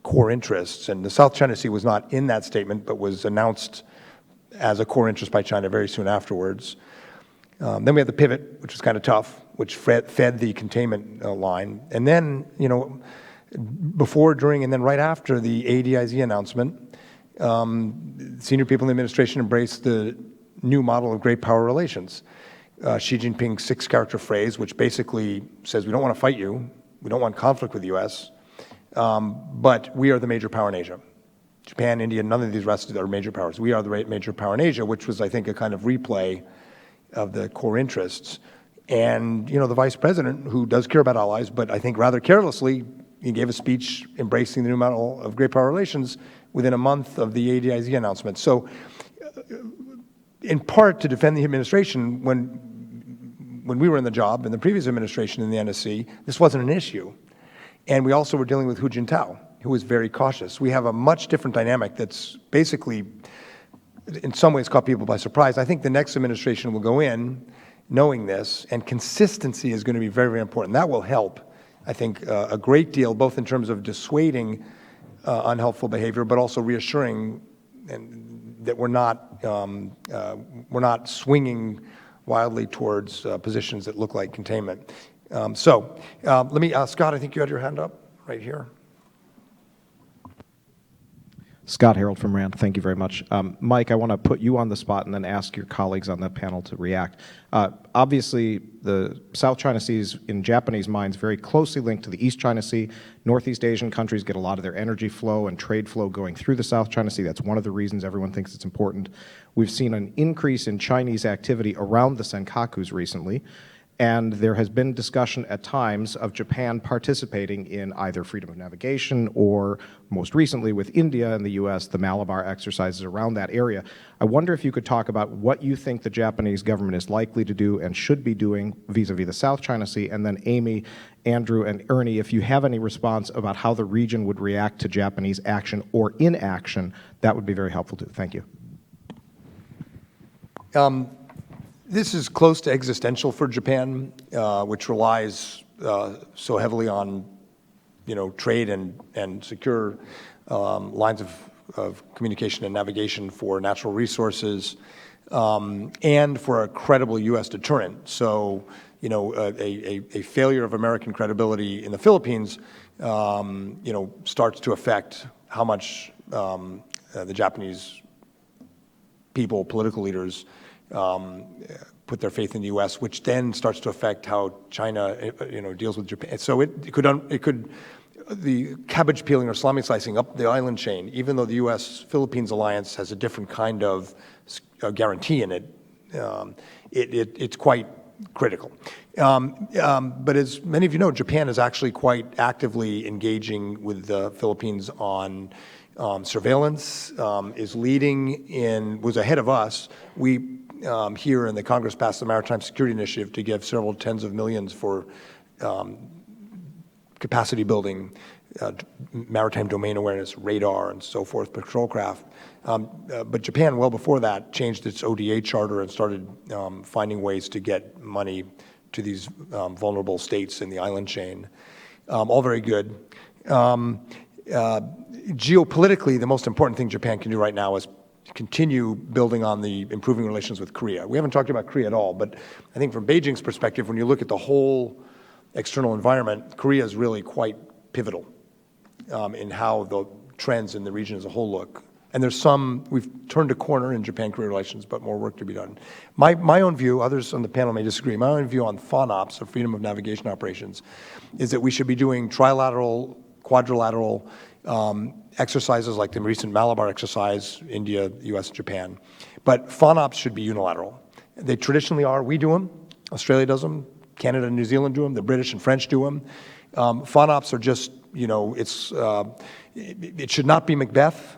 core interests, and the South China Sea was not in that statement, but was announced as a core interest by China very soon afterwards. Then we had the pivot, which was kind of tough, which fed the containment line. And then, before, during, and then right after the ADIZ announcement, senior people in the administration embraced the new model of great power relations. Xi Jinping's 6-character phrase, which basically says, we don't want to fight you, we don't want conflict with the U.S., but we are the major power in Asia. Japan, India, none of these rest are major powers. We are the major power in Asia, which was, I think, a kind of replay of the core interests. And, the vice president, who does care about allies, but I think rather carelessly, he gave a speech embracing the new model of great power relations within a month of the ADIZ announcement. So, in part to defend the administration, when we were in the job, in the previous administration in the NSC, this wasn't an issue. And we also were dealing with Hu Jintao, who was very cautious. We have a much different dynamic that's basically, in some ways, caught people by surprise. I think the next administration will go in knowing this, and consistency is going to be very, very important. That will help, I think, a great deal, both in terms of dissuading unhelpful behavior, but also reassuring that we're not swinging wildly towards positions that look like containment. Let me, Scott, I think you had your hand up right here. Scott Harold from RAND, thank you very much. Mike, I want to put you on the spot and then ask your colleagues on the panel to react. Obviously, the South China Sea is, in Japanese minds, very closely linked to the East China Sea. Northeast Asian countries get a lot of their energy flow and trade flow going through the South China Sea. That's one of the reasons everyone thinks it's important. We've seen an increase in Chinese activity around the Senkakus recently, and there has been discussion at times of Japan participating in either freedom of navigation or, most recently with India and the U.S., the Malabar exercises around that area. I wonder if you could talk about what you think the Japanese government is likely to do and should be doing vis-a-vis the South China Sea, and then Amy, Andrew, and Ernie, if you have any response about how the region would react to Japanese action or inaction, that would be very helpful too. Thank you. This is close to existential for Japan, which relies so heavily on, trade and secure lines of communication and navigation for natural resources, and for a credible U.S. deterrent. So, a failure of American credibility in the Philippines, starts to affect how much the Japanese people, political leaders, put their faith in the U.S., which then starts to affect how China, deals with Japan. So it could, the cabbage peeling or salami slicing up the island chain, even though the U.S.-Philippines alliance has a different kind of guarantee in it, it's quite critical. But as many of you know, Japan is actually quite actively engaging with the Philippines on surveillance, is leading was ahead of us. We here in the Congress passed the Maritime Security Initiative to give several tens of millions for capacity building, maritime domain awareness, radar, and so forth, patrol craft. But Japan, well before that, changed its ODA charter and started finding ways to get money to these vulnerable states in the island chain. All very good. Geopolitically, the most important thing Japan can do right now is continue building on the improving relations with Korea. We haven't talked about Korea at all, but I think from Beijing's perspective, when you look at the whole external environment, Korea is really quite pivotal in how the trends in the region as a whole look. And we've turned a corner in Japan-Korea relations, but more work to be done. My own view, others on the panel may disagree, my own view on FONOPS, or Freedom of Navigation Operations, is that we should be doing trilateral, quadrilateral exercises like the recent Malabar exercise, India, US, Japan. But FONOPS should be unilateral. They traditionally are. We do them. Australia does them. Canada and New Zealand do them. The British and French do them. FONOPs are just, it should not be Macbeth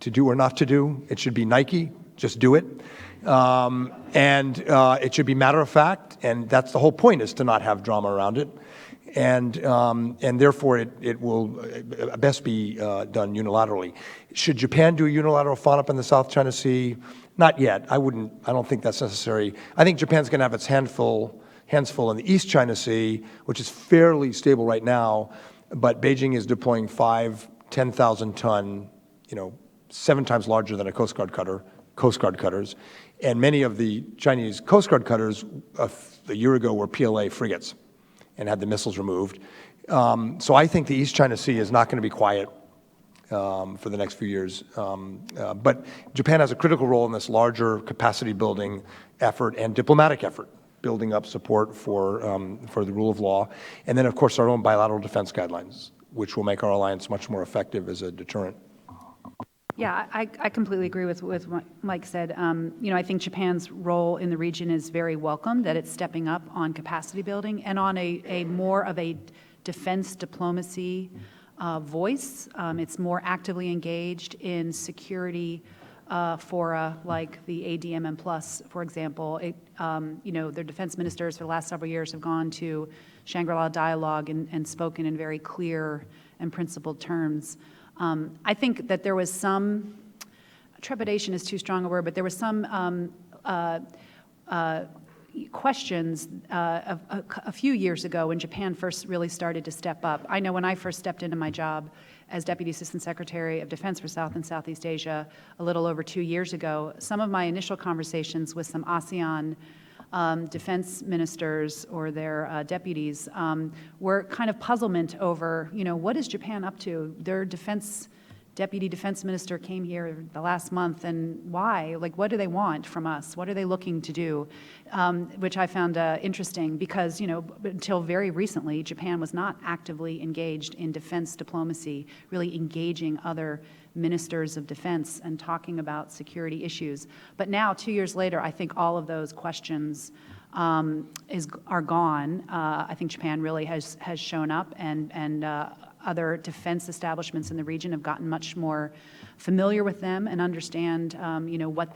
to do or not to do. It should be Nike, just do it. And it should be matter of fact, and that's the whole point, is to not have drama around it. And therefore, it will best be done unilaterally. Should Japan do a unilateral FONOP in the South China Sea? Not yet. I don't think that's necessary. I think Japan's going to have its hands full in the East China Sea, which is fairly stable right now, but Beijing is deploying 5 10,000-ton, 7 times larger than a Coast Guard cutters, and many of the Chinese Coast Guard cutters a year ago were PLA frigates and had the missiles removed. So I think the East China Sea is not going to be quiet for the next few years. But Japan has a critical role in this larger capacity building effort and diplomatic effort, building up support for the rule of law. And then, of course, our own bilateral defense guidelines, which will make our alliance much more effective as a deterrent. Yeah, I completely agree with what Mike said. I think Japan's role in the region is very welcome, that it's stepping up on capacity building and on a more of a defense diplomacy voice. It's more actively engaged in security fora like the ADMM Plus, for example. Their defense ministers for the last several years have gone to Shangri-La Dialogue and spoken in very clear and principled terms. I think that there was some, trepidation is too strong a word, but there was some questions a few years ago when Japan first really started to step up. I know when I first stepped into my job as Deputy Assistant Secretary of Defense for South and Southeast Asia a little over 2 years ago, some of my initial conversations with some ASEAN defense ministers or their deputies were kind of puzzlement over, what is Japan up to? Their deputy defense minister came here the last month, and why? Like, what do they want from us? What are they looking to do? Which I found interesting because, until very recently, Japan was not actively engaged in defense diplomacy, really engaging other ministers of defense and talking about security issues. But now, 2 years later, I think all of those questions are gone. I think Japan really has shown up, and other defense establishments in the region have gotten much more familiar with them and understand, what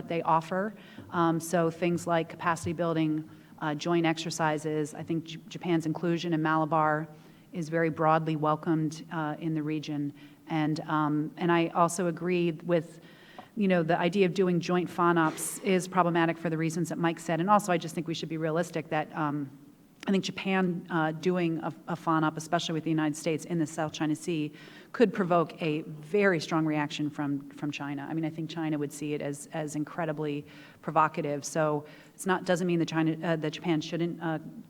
they offer. So things like capacity building, joint exercises. I think Japan's inclusion in Malabar is very broadly welcomed in the region. And I also agree with, the idea of doing joint FONOPs is problematic for the reasons that Mike said. And also, I just think we should be realistic that I think Japan doing a FONOP, especially with the United States in the South China Sea, could provoke a very strong reaction from China. I mean, I think China would see it as incredibly provocative. So doesn't mean that Japan shouldn't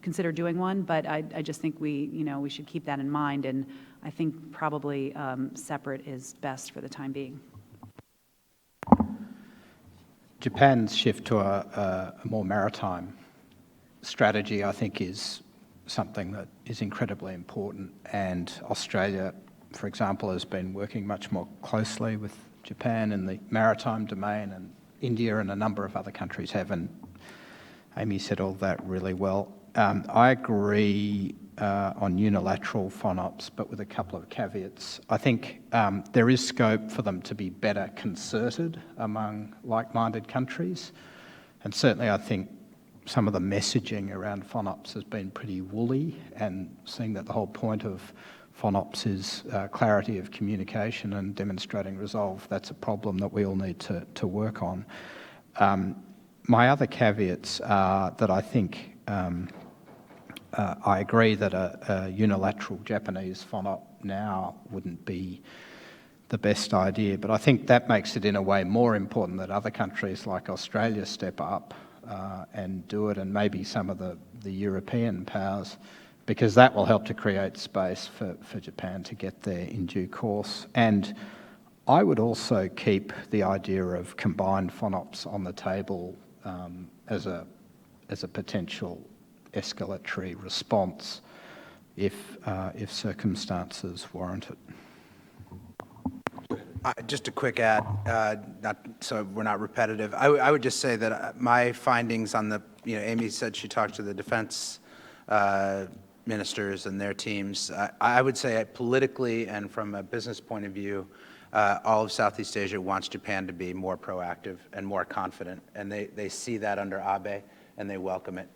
consider doing one, but I just think we should keep that in mind. And I think probably separate is best for the time being. Japan's shift to a more maritime strategy, I think, is something that is incredibly important. And Australia, for example, has been working much more closely with Japan in the maritime domain, and India and a number of other countries have. And Amy said all that really well. I agree on unilateral FONOPs, but with a couple of caveats. I think there is scope for them to be better concerted among like-minded countries. And certainly I think some of the messaging around FONOPs has been pretty woolly, and seeing that the whole point of FONOPs is clarity of communication and demonstrating resolve, that's a problem that we all need to work on. My other caveats are that I think I agree that a unilateral Japanese FONOP now wouldn't be the best idea, but I think that makes it in a way more important that other countries like Australia step up and do it, and maybe some of the European powers, because that will help to create space for Japan to get there in due course. And I would also keep the idea of combined FONOPs on the table as a potential escalatory response if circumstances warrant it. Just a quick add, so we're not repetitive. I would just say that my findings on Amy said she talked to the defense ministers and their teams. I would say politically and from a business point of view, all of Southeast Asia wants Japan to be more proactive and more confident, and they see that under Abe, and they welcome it.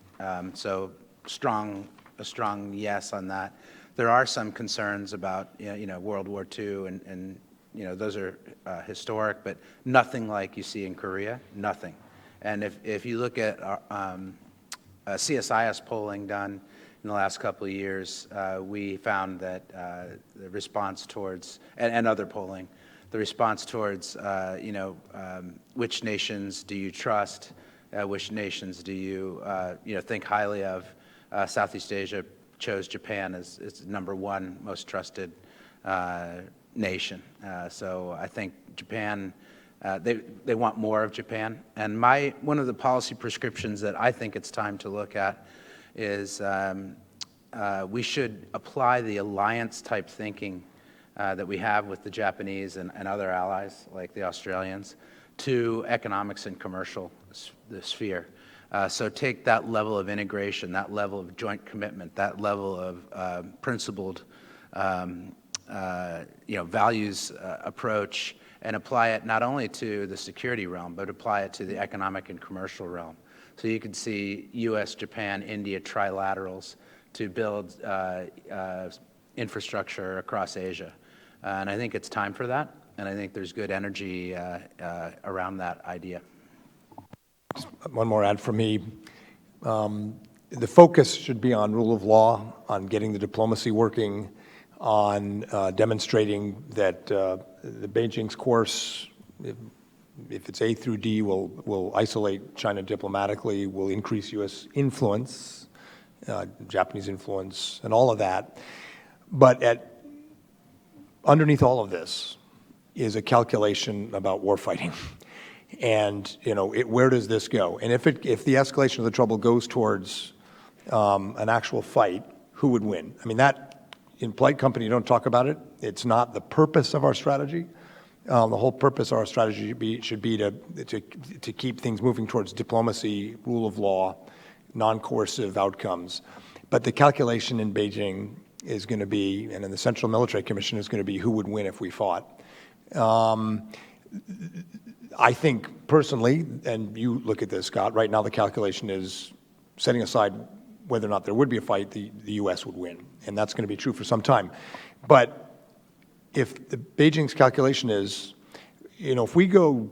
So a strong yes on that. There are some concerns about World War II, and those are historic, but nothing like you see in Korea, nothing. And if you look at CSIS polling done in the last couple of years, we found that the response towards, and other polling, the response towards, which nations do you trust, which nations do you, think highly of, Southeast Asia chose Japan as its #1 most trusted nation. So I think Japan, they want more of Japan. And one of the policy prescriptions that I think it's time to look at is we should apply the alliance-type thinking that we have with the Japanese and other allies, like the Australians, to economics and commercial sphere. So take that level of integration, that level of joint commitment, that level of principled values approach, and apply it not only to the security realm, but apply it to the economic and commercial realm. So you could see U.S., Japan, India trilaterals to build infrastructure across Asia. And I think it's time for that, and I think there's good energy around that idea. One more ad from me. The focus should be on rule of law, on getting the diplomacy working, on demonstrating that the Beijing's course, if it's A through D, will isolate China diplomatically, will increase U.S. influence, Japanese influence, and all of that. But underneath all of this is a calculation about warfighting. And, where does this go? And if the escalation of the trouble goes towards an actual fight, who would win? I mean, that, in polite company, you don't talk about it. It's not the purpose of our strategy. The whole purpose of our strategy should be to keep things moving towards diplomacy, rule of law, non-coercive outcomes. But the calculation in Beijing is going to be, and in the Central Military Commission is going to be, who would win if we fought. I think personally, and you look at this, Scott, right now the calculation is, setting aside whether or not there would be a fight, the U.S. would win. And that's going to be true for some time. But if the Beijing's calculation is, if we go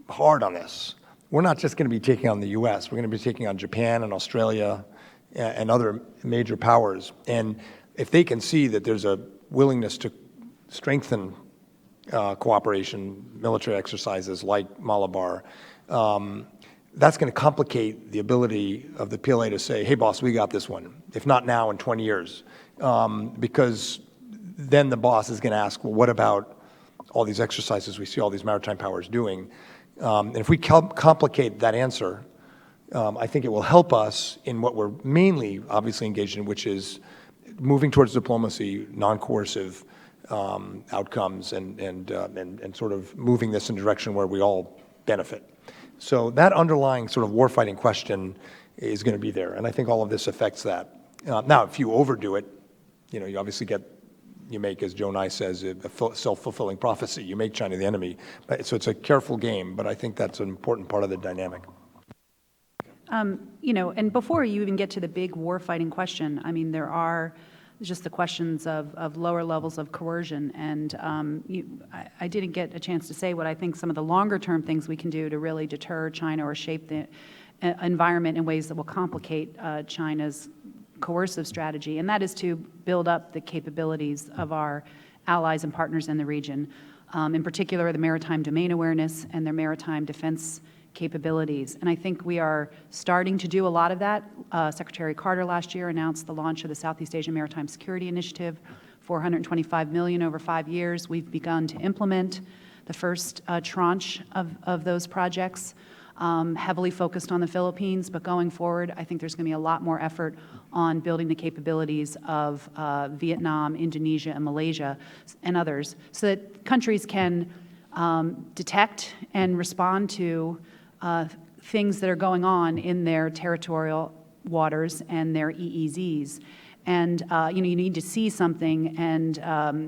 hard on this, we're not just going to be taking on the U.S., we're going to be taking on Japan and Australia and other major powers. And if they can see that there's a willingness to strengthen cooperation, military exercises like Malabar, that's going to complicate the ability of the PLA to say, hey, boss, we got this one, if not now, in 20 years. Because then the boss is going to ask, well, what about all these exercises we see all these maritime powers doing? And if we complicate that answer, I think it will help us in what we're mainly obviously engaged in, which is moving towards diplomacy, non-coercive outcomes, and sort of moving this in a direction where we all benefit. So that underlying sort of warfighting question is going to be there, and I think all of this affects that. Now, if you overdo it, you obviously you make, as Joe Nye says, a self-fulfilling prophecy. You make China the enemy. So it's a careful game, but I think that's an important part of the dynamic. And before you even get to the big warfighting question, I mean, there are just the questions of lower levels of coercion. And I didn't get a chance to say what I think some of the longer-term things we can do to really deter China or shape the environment in ways that will complicate China's coercive strategy, and that is to build up the capabilities of our allies and partners in the region, in particular the maritime domain awareness and their maritime defense capabilities. And I think we are starting to do a lot of that. Secretary Carter last year announced the launch of the Southeast Asian Maritime Security Initiative, $425 million over 5 years. We've begun to implement the first tranche of those projects, heavily focused on the Philippines, but going forward, I think there's going to be a lot more effort on building the capabilities of Vietnam, Indonesia, and Malaysia, and others, so that countries can detect and respond to things that are going on in their territorial waters and their EEZs. And you need to see something and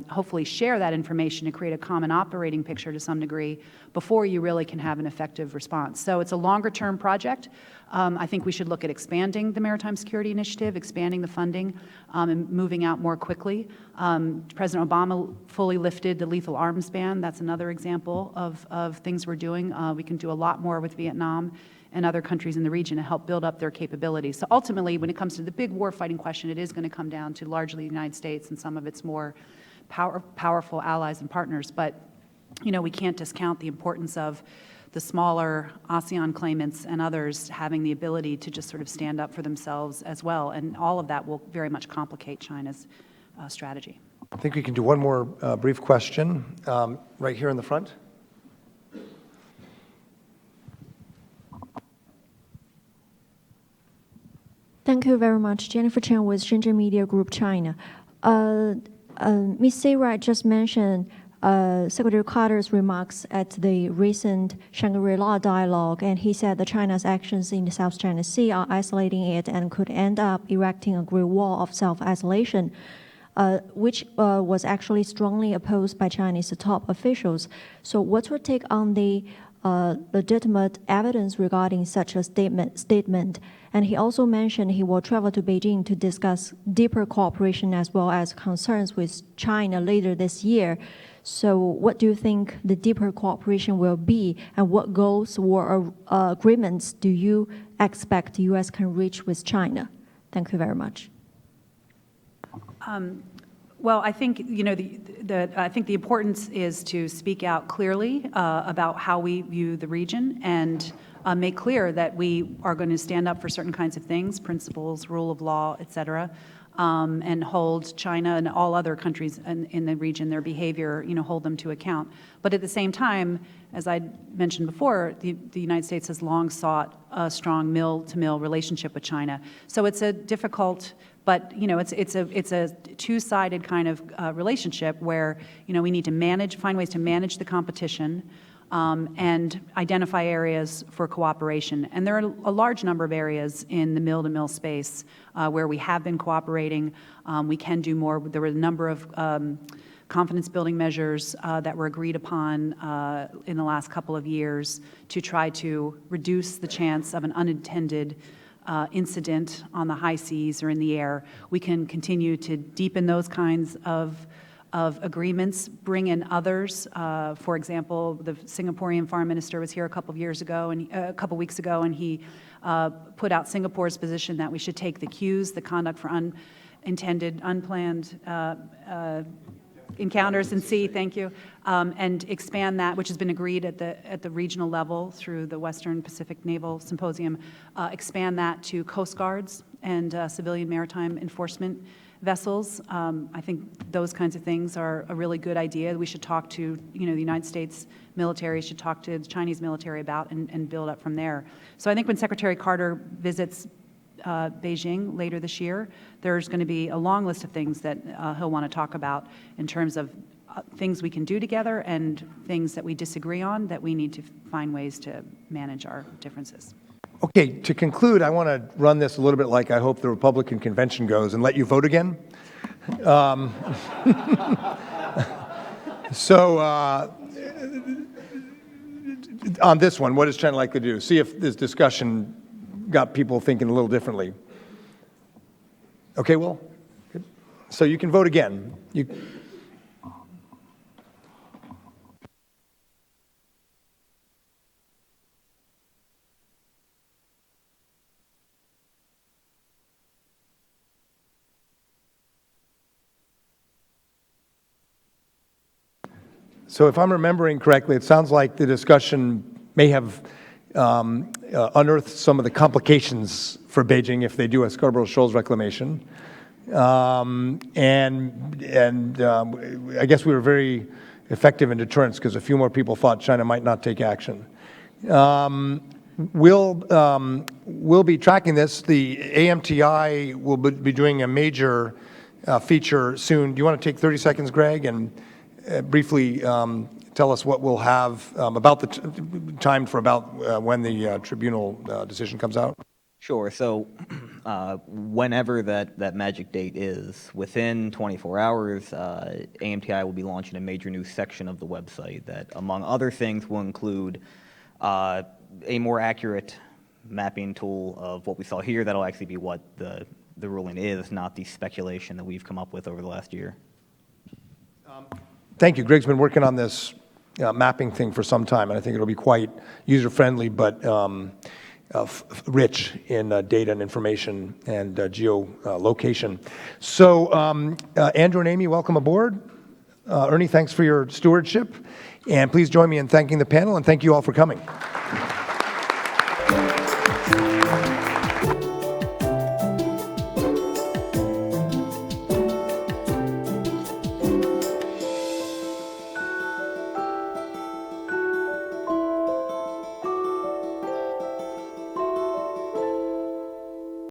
hopefully share that information to create a common operating picture to some degree before you really can have an effective response. So it's a longer-term project. I think we should look at expanding the Maritime Security Initiative, expanding the funding, and moving out more quickly. President Obama fully lifted the lethal arms ban. That's another example of things we're doing. We can do a lot more with Vietnam and other countries in the region to help build up their capabilities. So ultimately, when it comes to the big warfighting question, it is going to come down to largely the United States and some of its more powerful allies and partners. But, we can't discount the importance of the smaller ASEAN claimants and others having the ability to just sort of stand up for themselves as well. And all of that will very much complicate China's strategy. I think we can do one more brief question right here in the front. Thank you very much. Jennifer Chen with Shenzhen Media Group, China. Ms. Searight just mentioned Secretary Carter's remarks at the recent Shangri-La dialogue, and he said that China's actions in the South China Sea are isolating it and could end up erecting a great wall of self-isolation, which was actually strongly opposed by Chinese top officials. So what's your take on the legitimate evidence regarding such a statement? And he also mentioned he will travel to Beijing to discuss deeper cooperation as well as concerns with China later this year. So what do you think the deeper cooperation will be, and what goals or agreements do you expect the U.S. can reach with China? Thank you very much. Well, I think I think the importance is to speak out clearly about how we view the region and make clear that we are going to stand up for certain kinds of things, principles, rule of law, et cetera, and hold China and all other countries in the region, their behavior, hold them to account. But at the same time, as I mentioned before, the United States has long sought a strong mill-to-mill relationship with China. So it's a difficult, but it's a two-sided kind of relationship where we need to find ways to manage the competition and identify areas for cooperation. And there are a large number of areas in the mill-to-mill space where we have been cooperating. We can do more. There were a number of confidence-building measures that were agreed upon in the last couple of years to try to reduce the chance of an unintended incident on the high seas or in the air. We can continue to deepen those kinds of agreements, bring in others. For example, the Singaporean foreign minister was here a couple weeks ago, and he put out Singapore's position that we should take the cues, the conduct for unintended, unplanned encounters in sea, thank you, and expand that, which has been agreed at the regional level through the Western Pacific Naval Symposium, expand that to coast guards and civilian maritime enforcement vessels. I think those kinds of things are a really good idea. We should talk to, the United States military should talk to the Chinese military about and build up from there. So I think when Secretary Carter visits Beijing later this year, there's going to be a long list of things that he'll want to talk about in terms of things we can do together and things that we disagree on that we need to find ways to manage our differences. Okay, to conclude, I want to run this a little bit like I hope the Republican convention goes and let you vote again. So on this one, what is China likely to do? See if this discussion got people thinking a little differently. Okay, Will? Good. So you can vote again. So if I'm remembering correctly, it sounds like the discussion may have unearthed some of the complications for Beijing if they do a Scarborough Shoals reclamation. And I guess we were very effective in deterrence because a few more people thought China might not take action. We'll be tracking this. The AMTI will be doing a major feature soon. Do you want to take 30 seconds, Greg, and briefly tell us what we'll have about the time for about when the tribunal decision comes out? Sure. So whenever that magic date is, within 24 hours, AMTI will be launching a major new section of the website that, among other things, will include a more accurate mapping tool of what we saw here. That'll actually be what the ruling is, not the speculation that we've come up with over the last year. Thank you. Greg's been working on this mapping thing for some time, and I think it'll be quite user-friendly, but rich in data and information and geolocation. So, Andrew and Amy, welcome aboard. Ernie, thanks for your stewardship. And please join me in thanking the panel, and thank you all for coming.